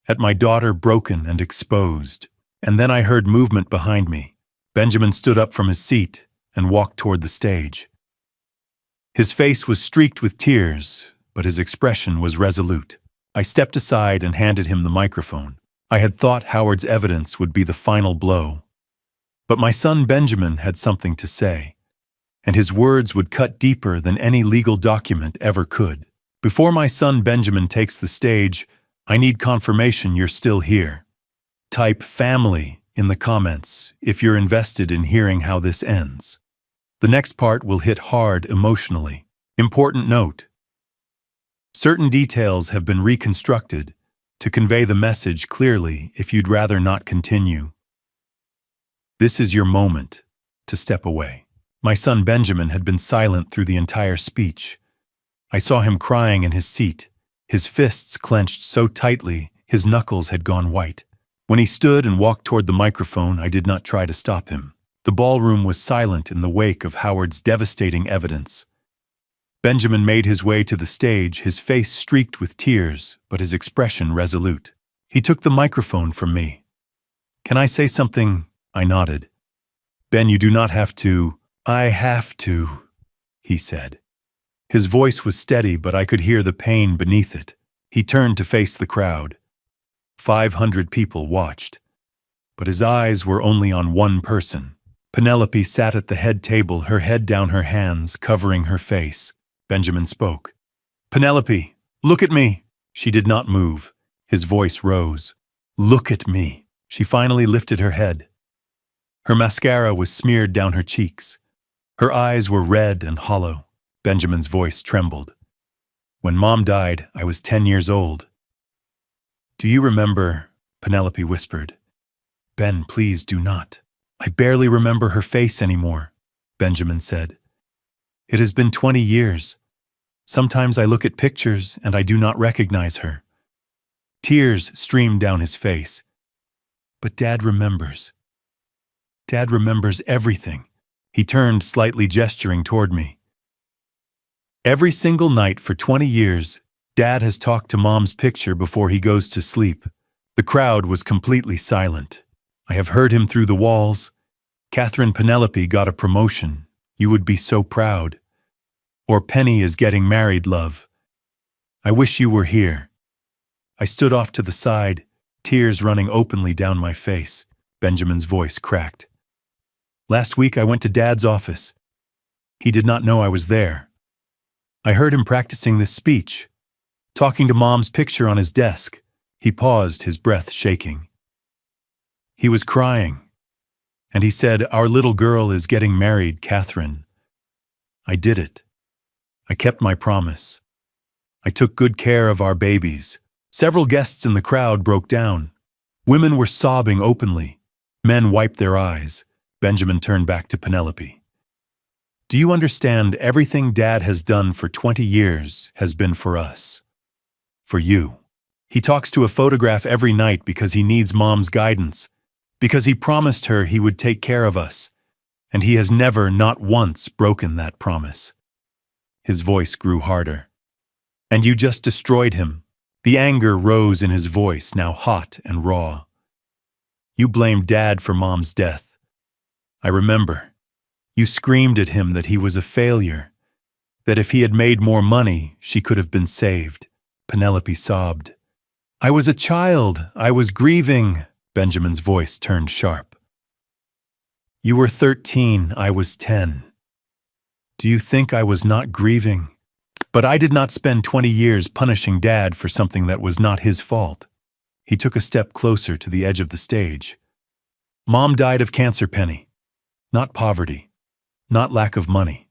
at my daughter broken and exposed. And then I heard movement behind me. Benjamin stood up from his seat and walked toward the stage. His face was streaked with tears, but his expression was resolute. I stepped aside and handed him the microphone. I had thought Howard's evidence would be the final blow. But my son Benjamin had something to say, and his words would cut deeper than any legal document ever could. Before my son Benjamin takes the stage, I need confirmation you're still here. Type family in the comments if you're invested in hearing how this ends. The next part will hit hard emotionally. Important note: certain details have been reconstructed to convey the message clearly if you'd rather not continue. This is your moment to step away. My son Benjamin had been silent through the entire speech. I saw him crying in his seat, his fists clenched so tightly his knuckles had gone white. When he stood and walked toward the microphone, I did not try to stop him. The ballroom was silent in the wake of Howard's devastating evidence. Benjamin made his way to the stage, his face streaked with tears, but his expression resolute. He took the microphone from me. Can I say something? I nodded. Ben, you do not have to. I have to, he said. His voice was steady, but I could hear the pain beneath it. He turned to face the crowd. 500 people watched, but his eyes were only on one person. Penelope sat at the head table, her head down, her hands covering her face. Benjamin spoke. Penelope, look at me. She did not move. His voice rose. Look at me. She finally lifted her head. Her mascara was smeared down her cheeks. Her eyes were red and hollow. Benjamin's voice trembled. When Mom died, I was 10 years old. Do you remember? Penelope whispered. Ben, please do not. I barely remember her face anymore, Benjamin said. It has been 20 years. Sometimes I look at pictures and I do not recognize her. Tears streamed down his face. But Dad remembers. Dad remembers everything. He turned, slightly gesturing toward me. Every single night for 20 years, Dad has talked to Mom's picture before he goes to sleep. The crowd was completely silent. I have heard him through the walls. Catherine Penelope got a promotion. You would be so proud. Or Penny is getting married, love. I wish you were here. I stood off to the side, tears running openly down my face. Benjamin's voice cracked. Last week I went to Dad's office. He did not know I was there. I heard him practicing this speech, talking to Mom's picture on his desk. He paused, his breath shaking. He was crying, and he said, Our little girl is getting married, Catherine. I did it. I kept my promise. I took good care of our babies. Several guests in the crowd broke down. Women were sobbing openly. Men wiped their eyes. Benjamin turned back to Penelope. Do you understand everything Dad has done for 20 years has been for us? For you. He talks to a photograph every night because he needs Mom's guidance, because he promised her he would take care of us, and he has never, not once, broken that promise. His voice grew harder. And you just destroyed him. The anger rose in his voice, now hot and raw. You blamed Dad for Mom's death. I remember. You screamed at him that he was a failure, that if he had made more money, she could have been saved. Penelope sobbed. I was a child. I was grieving. Benjamin's voice turned sharp. You were 13. I was 10. Do you think I was not grieving? But I did not spend 20 years punishing Dad for something that was not his fault. He took a step closer to the edge of the stage. Mom died of cancer, Penny. Not poverty. Not lack of money.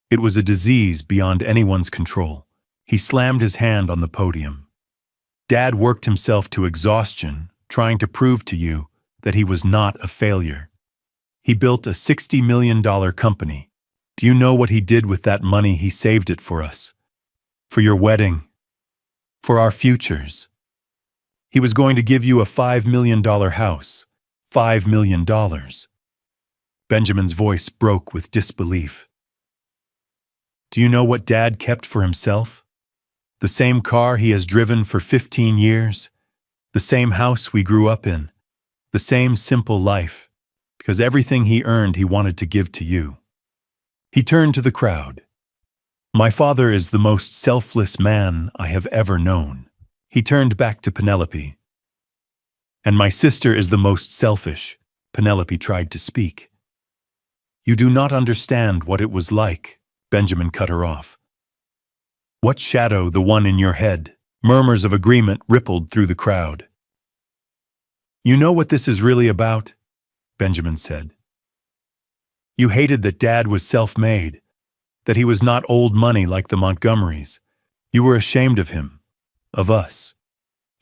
It was a disease beyond anyone's control. He slammed his hand on the podium. Dad worked himself to exhaustion, trying to prove to you that he was not a failure. He built a $60 million company. Do you know what he did with that money? He saved it for us. For your wedding. For our futures. He was going to give you a $5 million house. $5 million. Benjamin's voice broke with disbelief. Do you know what Dad kept for himself? The same car he has driven for 15 years. The same house we grew up in. The same simple life. Because everything he earned he wanted to give to you. He turned to the crowd. My father is the most selfless man I have ever known. He turned back to Penelope. And my sister is the most selfish. Penelope tried to speak. You do not understand what it was like. Benjamin cut her off. What shadow, the one in your head? Murmurs of agreement rippled through the crowd. You know what this is really about? Benjamin said. You hated that Dad was self-made, that he was not old money like the Montgomerys. You were ashamed of him, of us,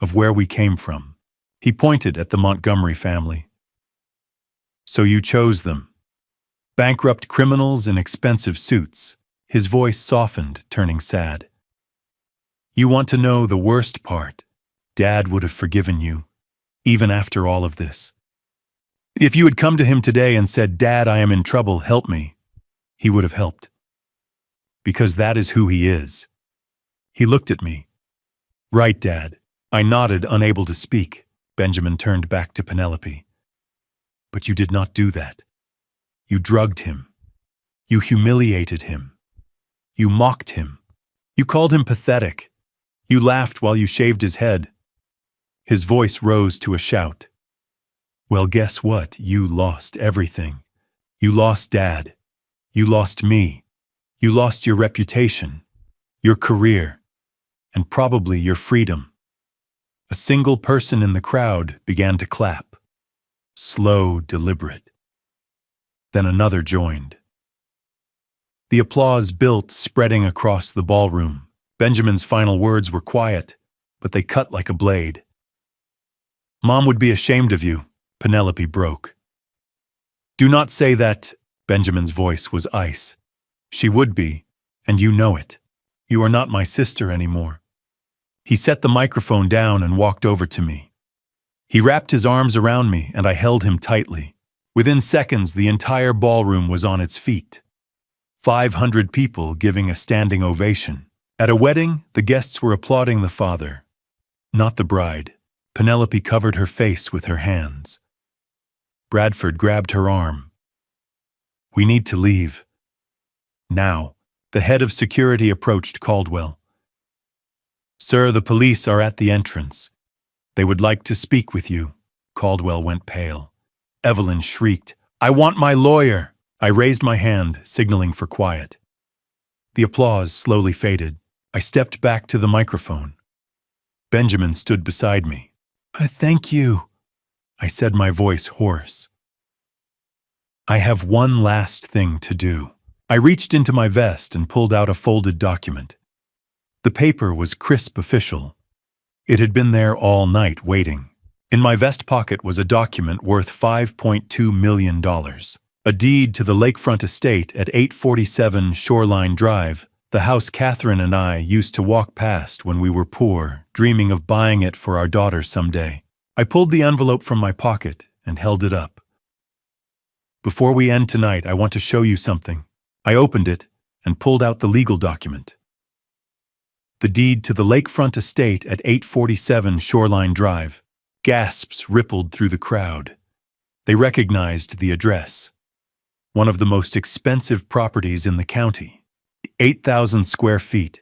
of where we came from. He pointed at the Montgomery family. So you chose them. Bankrupt criminals in expensive suits. His voice softened, turning sad. You want to know the worst part? Dad would have forgiven you, even after all of this. If you had come to him today and said, Dad, I am in trouble, help me, he would have helped. Because that is who he is. He looked at me. Right, Dad. I nodded, unable to speak. Benjamin turned back to Penelope. But you did not do that. You drugged him. You humiliated him. You mocked him. You called him pathetic. You laughed while you shaved his head. His voice rose to a shout. Well, guess what? You lost everything. You lost Dad. You lost me. You lost your reputation, your career, and probably your freedom. A single person in the crowd began to clap. Slow, deliberate. Then another joined. The applause built, spreading across the ballroom. Benjamin's final words were quiet, but they cut like a blade. Mom would be ashamed of you, Penelope broke. Do not say that. Benjamin's voice was ice. She would be, and you know it. You are not my sister anymore. He set the microphone down and walked over to me. He wrapped his arms around me, and I held him tightly. Within seconds, the entire ballroom was on its feet. 500 people giving a standing ovation. At a wedding, the guests were applauding the father, not the bride. Penelope covered her face with her hands. Bradford grabbed her arm. We need to leave. Now, the head of security approached Caldwell. Sir, the police are at the entrance. They would like to speak with you. Caldwell went pale. Evelyn shrieked, I want my lawyer! I raised my hand, signaling for quiet. The applause slowly faded. I stepped back to the microphone. Benjamin stood beside me. Thank you, I said, my voice hoarse. I have one last thing to do. I reached into my vest and pulled out a folded document. The paper was crisp official. It had been there all night waiting. In my vest pocket was a document worth $5.2 million. A deed to the lakefront estate at 847 Shoreline Drive, the house Catherine and I used to walk past when we were poor, dreaming of buying it for our daughter someday. I pulled the envelope from my pocket and held it up. Before we end tonight, I want to show you something. I opened it and pulled out the legal document. The deed to the lakefront estate at 847 Shoreline Drive. Gasps rippled through the crowd. They recognized the address. One of the most expensive properties in the county. 8,000 square feet.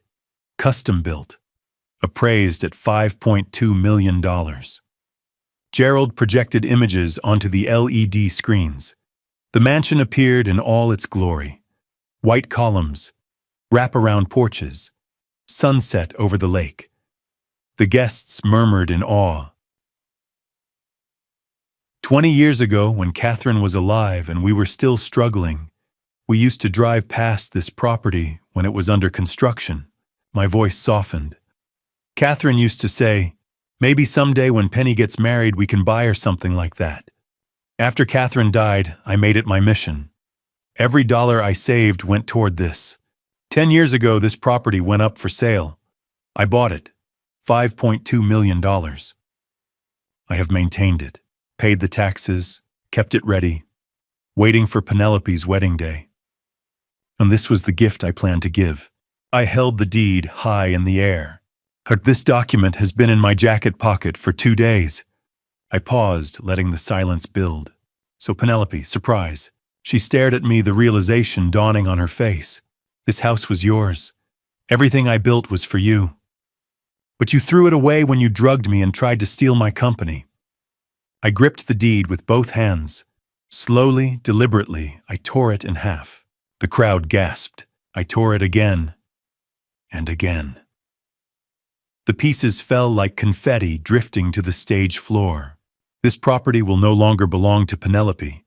Custom built. Appraised at $5.2 million. Gerald projected images onto the LED screens. The mansion appeared in all its glory. White columns, wraparound porches, Sunset over the lake. The guests murmured in awe. 20 years ago, when Catherine was alive and we were still struggling, we used to drive past this property when it was under construction. My voice softened. Catherine used to say, "Maybe someday when Penny gets married we can buy her something like that." After Catherine died, I made it my mission. Every dollar I saved went toward this. 10 years ago, this property went up for sale. I bought it. $5.2 million. I have maintained it, paid the taxes, kept it ready, waiting for Penelope's wedding day. And this was the gift I planned to give. I held the deed high in the air. This document has been in my jacket pocket for 2 days. I paused, letting the silence build. So Penelope, surprise. She stared at me, the realization dawning on her face. This house was yours. Everything I built was for you. But you threw it away when you drugged me and tried to steal my company. I gripped the deed with both hands. Slowly, deliberately, I tore it in half. The crowd gasped. I tore it again and again. The pieces fell like confetti drifting to the stage floor. This property will no longer belong to Penelope.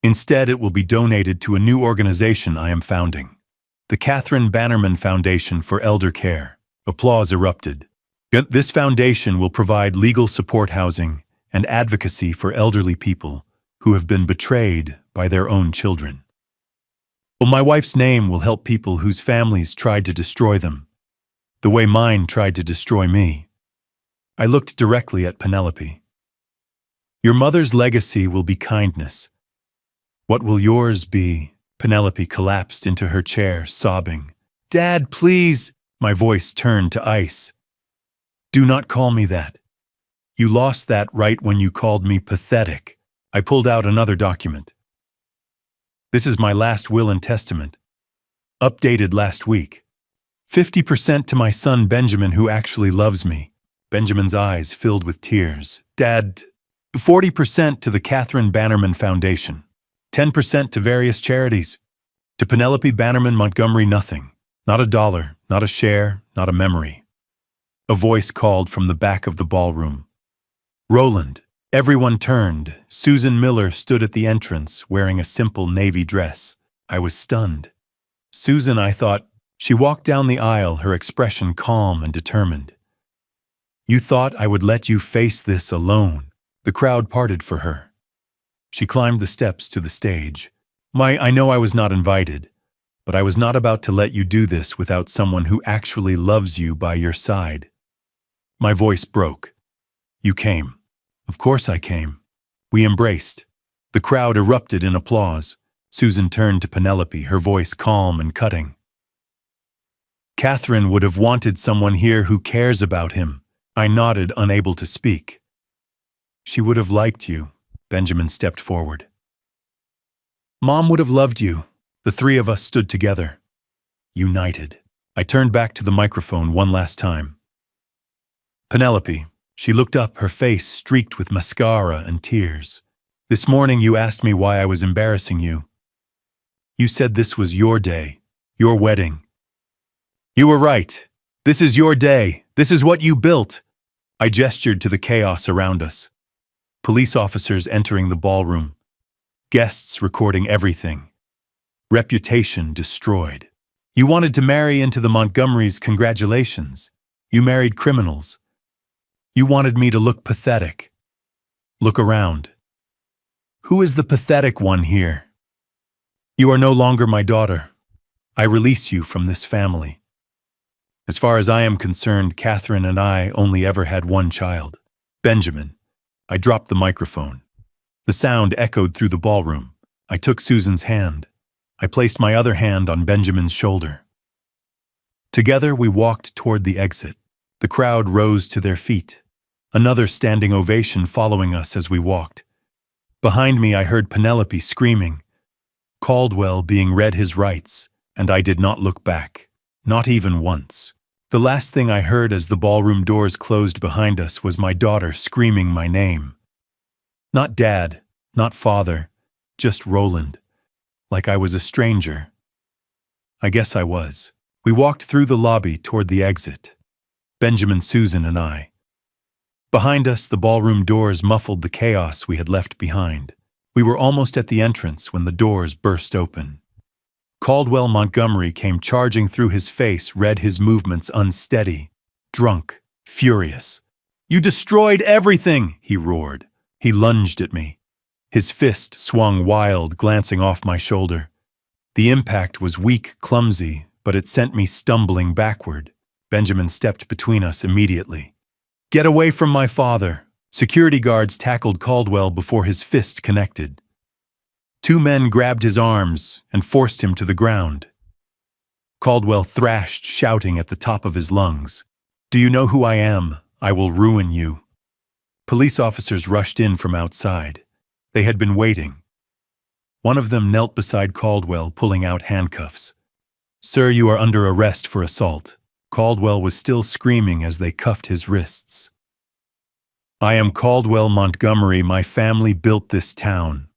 Instead, it will be donated to a new organization I am founding, the Catherine Bannerman Foundation for Elder Care. Applause erupted. This foundation will provide legal support housing and advocacy for elderly people who have been betrayed by their own children. Well, my wife's name will help people whose families tried to destroy them, the way mine tried to destroy me. I looked directly at Penelope. Your mother's legacy will be kindness. What will yours be? Penelope collapsed into her chair, sobbing. Dad, please! My voice turned to ice. Do not call me that. You lost that right when you called me pathetic. I pulled out another document. This is my last will and testament. Updated last week. 50% to my son Benjamin, who actually loves me. Benjamin's eyes filled with tears. Dad, 40% to the Catherine Bannerman Foundation. 10% to various charities. To Penelope Bannerman Montgomery, nothing. Not a dollar, not a share, not a memory. A voice called from the back of the ballroom. Roland. Everyone turned. Susan Miller stood at the entrance, wearing a simple navy dress. I was stunned. Susan, I thought. She walked down the aisle, her expression calm and determined. You thought I would let you face this alone. The crowd parted for her. She climbed the steps to the stage. I know I was not invited, but I was not about to let you do this without someone who actually loves you by your side. My voice broke. You came. Of course I came. We embraced. The crowd erupted in applause. Susan turned to Penelope, her voice calm and cutting. Catherine would have wanted someone here who cares about him. I nodded, unable to speak. She would have liked you. Benjamin stepped forward. Mom would have loved you. The three of us stood together, united. I turned back to the microphone one last time. Penelope. She looked up, her face streaked with mascara and tears. This morning you asked me why I was embarrassing you. You said this was your day, your wedding. You were right. This is your day. This is what you built. I gestured to the chaos around us. Police officers entering the ballroom. Guests recording everything. Reputation destroyed. You wanted to marry into the Montgomerys, congratulations. You married criminals. You wanted me to look pathetic. Look around. Who is the pathetic one here? You are no longer my daughter. I release you from this family. As far as I am concerned, Catherine and I only ever had one child, Benjamin. I dropped the microphone. The sound echoed through the ballroom. I took Susan's hand. I placed my other hand on Benjamin's shoulder. Together we walked toward the exit. The crowd rose to their feet. Another standing ovation following us as we walked. Behind me I heard Penelope screaming. Caldwell being read his rights, and I did not look back, not even once. The last thing I heard as the ballroom doors closed behind us was my daughter screaming my name. Not Dad, not Father, just Roland, like I was a stranger. I guess I was. We walked through the lobby toward the exit. Benjamin, Susan, and I. Behind us, the ballroom doors muffled the chaos we had left behind. We were almost at the entrance when the doors burst open. Caldwell Montgomery came charging through. His face read, his movements unsteady, drunk, furious. "You destroyed everything!" he roared. He lunged at me. His fist swung wild, glancing off my shoulder. The impact was weak, clumsy, but it sent me stumbling backward. Benjamin stepped between us immediately. "Get away from my father!" Security guards tackled Caldwell before his fist connected. Two men grabbed his arms and forced him to the ground. Caldwell thrashed, shouting at the top of his lungs, "Do you know who I am? I will ruin you." Police officers rushed in from outside. They had been waiting. One of them knelt beside Caldwell, pulling out handcuffs. "Sir, you are under arrest for assault." Caldwell was still screaming as they cuffed his wrists. "I am Caldwell Montgomery. My family built this town."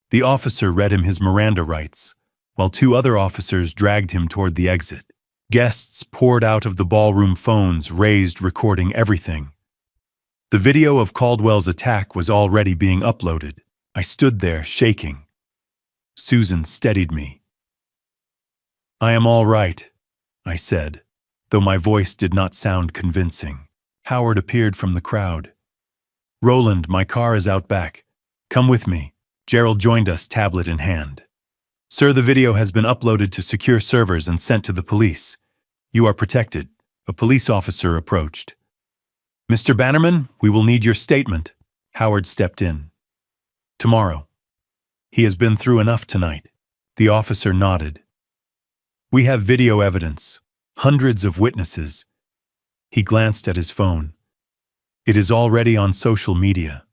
The officer read him his Miranda rights, while two other officers dragged him toward the exit. Guests poured out of the ballroom, phones raised, recording everything. The video of Caldwell's attack was already being uploaded. I stood there, shaking. Susan steadied me. "I am all right," I said, though my voice did not sound convincing. Howard appeared from the crowd. "Roland, my car is out back. Come with me." Gerald joined us, tablet in hand. "Sir, the video has been uploaded to secure servers and sent to the police. You are protected." A police officer approached. "Mr. Bannerman, we will need your statement." Howard stepped in. "Tomorrow. He has been through enough tonight." The officer nodded. "We have video evidence, hundreds of witnesses." He glanced at his phone. "It is already on social media.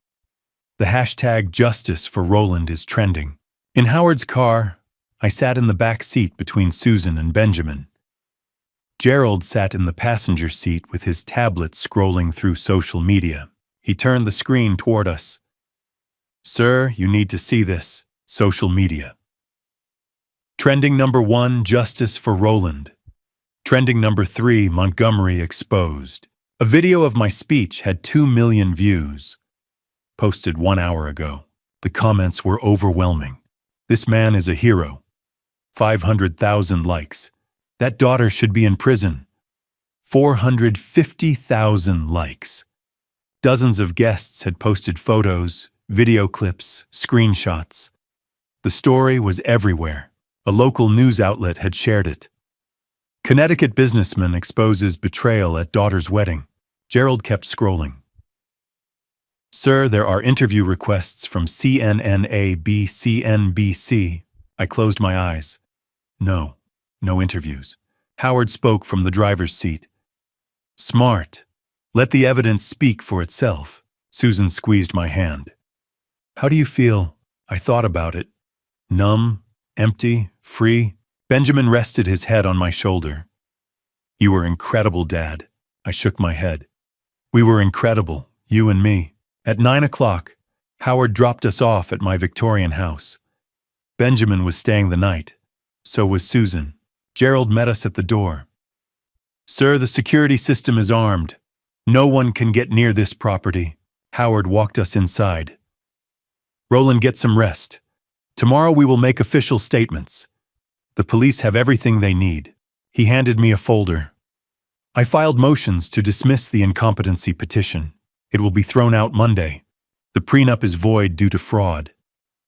The hashtag Justice for Roland is trending." In Howard's car, I sat in the back seat between Susan and Benjamin. Gerald sat in the passenger seat with his tablet scrolling through social media. He turned the screen toward us. "Sir, you need to see this. Social media. Trending number 1, Justice for Roland. Trending number 3, Montgomery exposed. A video of my speech had 2 million views. Posted 1 hour ago. The comments were overwhelming. This man is a hero. 500,000 likes. That daughter should be in prison. 450,000 likes. Dozens of guests had posted photos, video clips, screenshots. The story was everywhere. A local news outlet had shared it. Connecticut businessman exposes betrayal at daughter's wedding. Gerald kept scrolling. "Sir, there are interview requests from CNN, CNBC. I closed my eyes. No interviews. Howard spoke from the driver's seat. "Smart. Let the evidence speak for itself." Susan squeezed my hand. "How do you feel?" I thought about it. Numb, empty, free. Benjamin rested his head on my shoulder. "You were incredible, Dad." I shook my head. "We were incredible, you and me." At 9 o'clock, Howard dropped us off at my Victorian house. Benjamin was staying the night. So was Susan. Gerald met us at the door. "Sir, the security system is armed. No one can get near this property." Howard walked us inside. "Roland, get some rest. Tomorrow we will make official statements. The police have everything they need." He handed me a folder. "I filed motions to dismiss the incompetency petition. It will be thrown out Monday. The prenup is void due to fraud.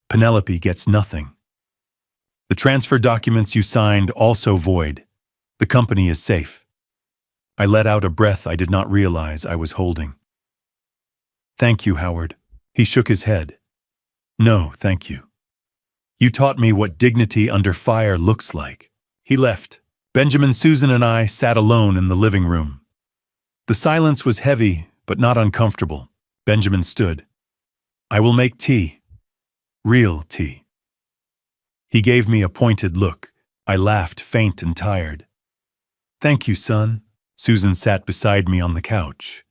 Penelope gets nothing. The transfer documents you signed also void. The company is safe." I let out a breath I did not realize I was holding. "Thank you, Howard." He shook his head. "No, thank you. You taught me what dignity under fire looks like." He left. Benjamin, Susan, and I sat alone in the living room. The silence was heavy, but not uncomfortable. Benjamin stood. "I will make tea. Real tea." He gave me a pointed look. I laughed, faint and tired. "Thank you, son." Susan sat beside me on the couch.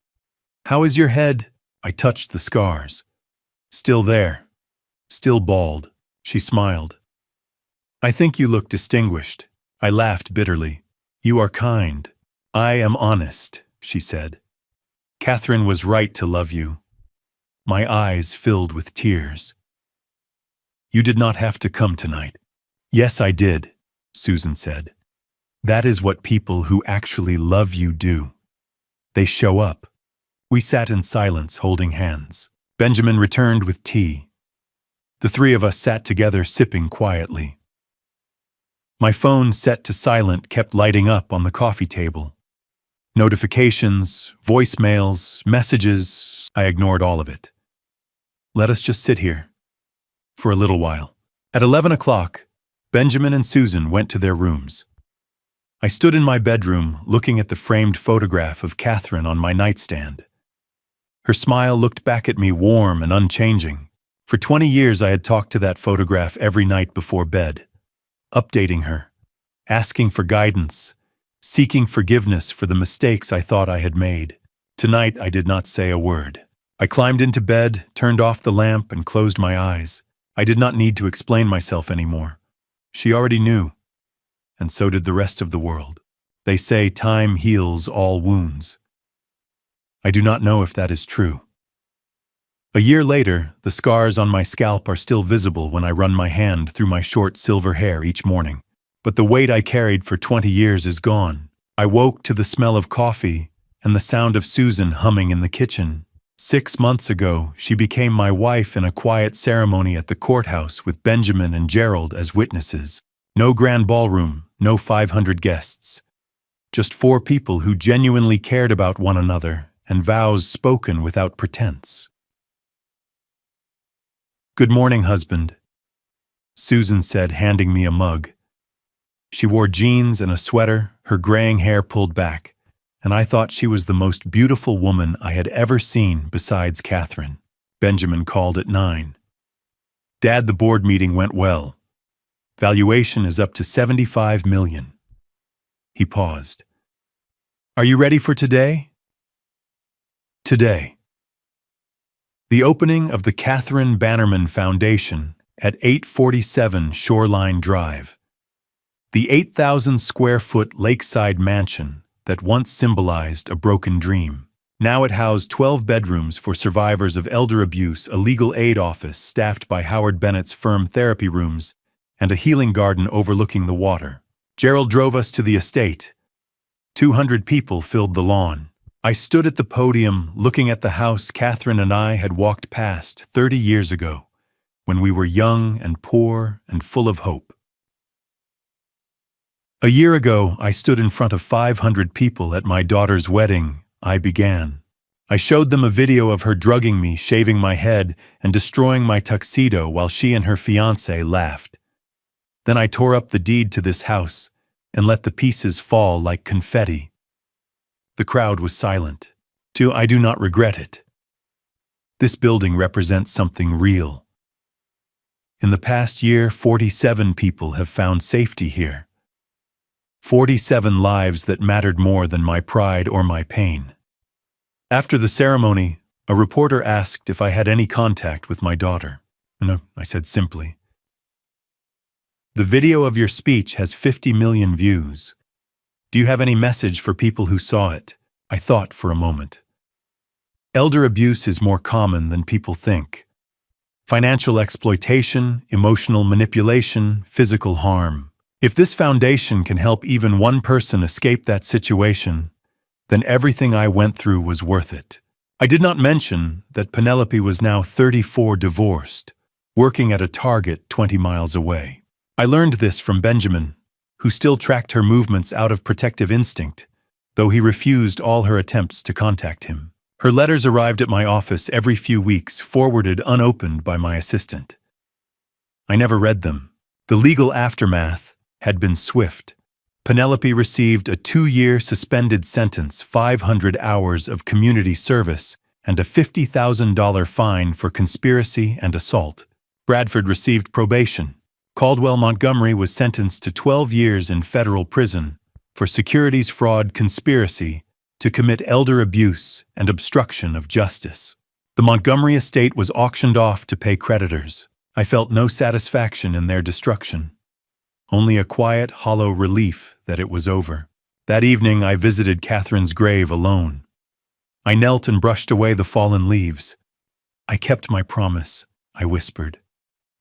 "How is your head?" I touched the scars. "Still there. Still bald." She smiled. I think you look distinguished. I laughed bitterly. You are kind. I am honest, she said. Catherine was right to love you. My eyes filled with tears. You did not have to come tonight. Yes, I did, Susan said. That is what people who actually love you do. They show up. We sat in silence, holding hands. Benjamin returned with tea. The three of us sat together, sipping quietly. My phone, set to silent, kept lighting up on the coffee table. Notifications, voicemails, messages, I ignored all of it. Let us just sit here. For a little while. At 11 o'clock, Benjamin and Susan went to their rooms. I stood in my bedroom, looking at the framed photograph of Catherine on my nightstand. Her smile looked back at me, warm and unchanging. For 20 years I had talked to that photograph every night before bed, updating her, asking for guidance, seeking forgiveness for the mistakes I thought I had made. Tonight I did not say a word. I climbed into bed, turned off the lamp, and closed my eyes. I did not need to explain myself anymore. She already knew, and so did the rest of the world. They say time heals all wounds. I do not know if that is true. A year later, the scars on my scalp are still visible when I run my hand through my short silver hair each morning. But the weight I carried for 20 years is gone. I woke to the smell of coffee and the sound of Susan humming in the kitchen. 6 months ago, she became my wife in a quiet ceremony at the courthouse with Benjamin and Gerald as witnesses. No grand ballroom, no 500 guests. Just 4 people who genuinely cared about one another and vows spoken without pretense. Good morning, husband, Susan said, handing me a mug. She wore jeans and a sweater, her graying hair pulled back, and I thought she was the most beautiful woman I had ever seen besides Catherine. Benjamin called at 9. Dad, the board meeting went well. Valuation is up to $75 million. He paused. Are you ready for today? Today. The opening of the Catherine Bannerman Foundation at 847 Shoreline Drive. The 8,000-square-foot lakeside mansion that once symbolized a broken dream. Now it housed 12 bedrooms for survivors of elder abuse, a legal aid office staffed by Howard Bennett's firm Therapy Rooms, and a healing garden overlooking the water. Gerald drove us to the estate. 200 people filled the lawn. I stood at the podium looking at the house Catherine and I had walked past 30 years ago, when we were young and poor and full of hope. A year ago, I stood in front of 500 people at my daughter's wedding. I began. I showed them a video of her drugging me, shaving my head, and destroying my tuxedo while she and her fiancé laughed. Then I tore up the deed to this house and let the pieces fall like confetti. The crowd was silent. I do not regret it. This building represents something real. In the past year, 47 people have found safety here. 47 lives that mattered more than my pride or my pain. After the ceremony, a reporter asked if I had any contact with my daughter. No, I said simply. The video of your speech has 50 million views. Do you have any message for people who saw it? I thought for a moment. Elder abuse is more common than people think. Financial exploitation, emotional manipulation, physical harm. If this foundation can help even one person escape that situation, then everything I went through was worth it. I did not mention that Penelope was now 34, divorced, working at a Target 20 miles away. I learned this from Benjamin, who still tracked her movements out of protective instinct, though he refused all her attempts to contact him. Her letters arrived at my office every few weeks, forwarded unopened by my assistant. I never read them. The legal aftermath had been swift. Penelope received a 2-year suspended sentence, 500 hours of community service, and a $50,000 fine for conspiracy and assault. Bradford received probation. Caldwell Montgomery was sentenced to 12 years in federal prison for securities fraud conspiracy to commit elder abuse and obstruction of justice. The Montgomery estate was auctioned off to pay creditors. I felt no satisfaction in their destruction. only a quiet, hollow relief that it was over. That evening, I visited Catherine's grave alone. I knelt and brushed away the fallen leaves. "I kept my promise," I whispered.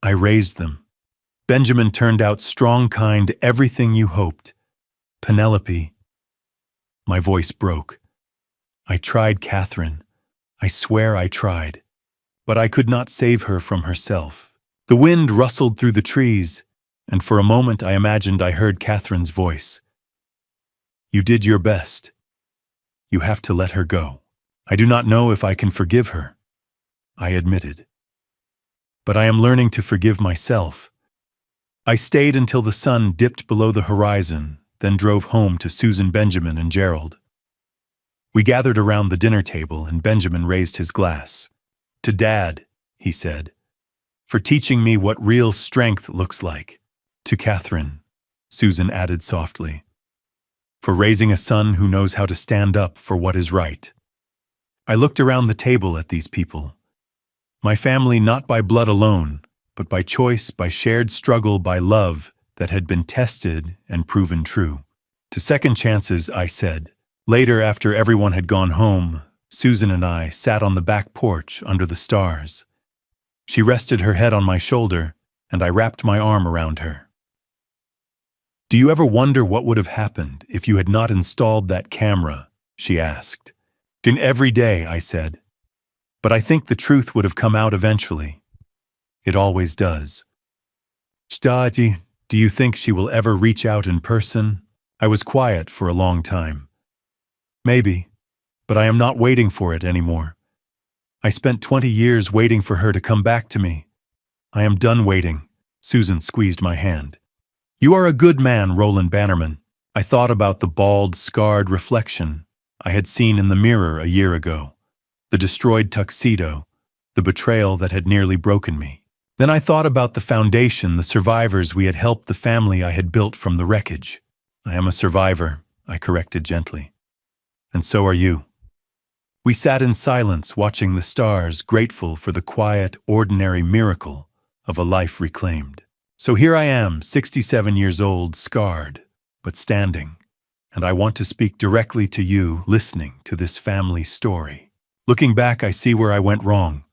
"I raised them. Benjamin turned out strong, kind, everything you hoped. Penelope." My voice broke. "I tried, Catherine. I swear I tried. But I could not save her from herself." The wind rustled through the trees, and for a moment I imagined I heard Catherine's voice. "You did your best. You have to let her go. I do not know if I can forgive her," I admitted. "But I am learning to forgive myself." I stayed until the sun dipped below the horizon, then drove home to Susan, Benjamin, and Gerald. We gathered around the dinner table, and Benjamin raised his glass. "To Dad," he said, "for teaching me what real strength looks like." "To Catherine," Susan added softly, "for raising a son who knows how to stand up for what is right." I looked around the table at these people. My family not by blood alone, but by choice, by shared struggle, by love that had been tested and proven true. "To second chances," I said. Later, after everyone had gone home, Susan and I sat on the back porch under the stars. She rested her head on my shoulder, and I wrapped my arm around her. "Do you ever wonder what would have happened if you had not installed that camera?" she asked. "In every day," I said. "But I think the truth would have come out eventually. It always does." "Stati, do you think she will ever reach out in person?" I was quiet for a long time. "Maybe, but I am not waiting for it anymore. I spent 20 years waiting for her to come back to me. I am done waiting." Susan squeezed my hand. "You are a good man, Roland Bannerman." I thought about the bald, scarred reflection I had seen in the mirror a year ago, the destroyed tuxedo, the betrayal that had nearly broken me. Then I thought about the foundation, the survivors we had helped, the family I had built from the wreckage. "I am a survivor," I corrected gently. "And so are you." We sat in silence, watching the stars, grateful for the quiet, ordinary miracle of a life reclaimed. So here I am, 67 years old, scarred, but standing. And I want to speak directly to you, listening to this family story. Looking back, I see where I went wrong.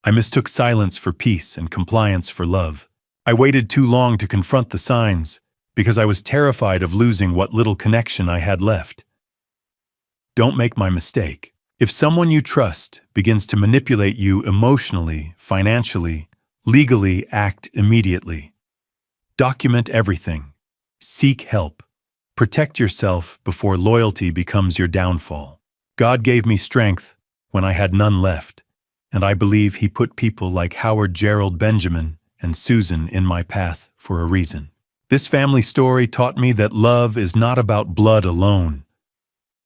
I mistook silence for peace and compliance for love. I waited too long to confront the signs, because I was terrified of losing what little connection I had left. Don't make my mistake. If someone you trust begins to manipulate you emotionally, financially, legally, act immediately. Document everything. Seek help. Protect yourself before loyalty becomes your downfall. God gave me strength when I had none left, and I believe He put people like Howard, Gerald, Benjamin, and Susan in my path for a reason. This family story taught me that love is not about blood alone.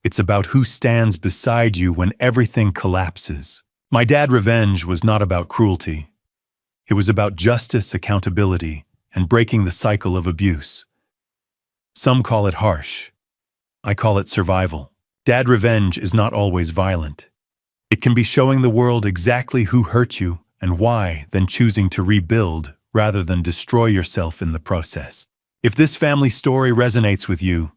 It's about who stands beside you when everything collapses. My Dad Revenge was not about cruelty. It was about justice, accountability, and breaking the cycle of abuse. Some call it harsh. I call it survival. Dad Revenge is not always violent. It can be showing the world exactly who hurt you and why, then choosing to rebuild rather than destroy yourself in the process. If this family story resonates with you,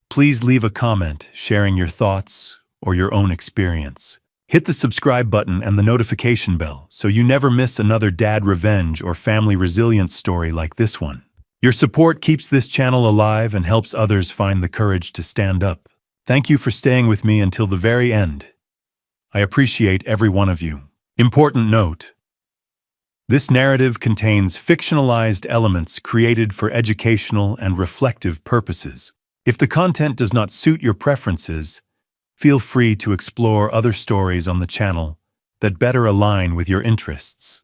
please leave a comment sharing your thoughts or your own experience. Hit the subscribe button and the notification bell so you never miss another Dad Revenge or family resilience story like this one. Your support keeps this channel alive and helps others find the courage to stand up. Thank you for staying with me until the very end. I appreciate every one of you. Important note: this narrative contains fictionalized elements created for educational and reflective purposes. If the content does not suit your preferences, feel free to explore other stories on the channel that better align with your interests.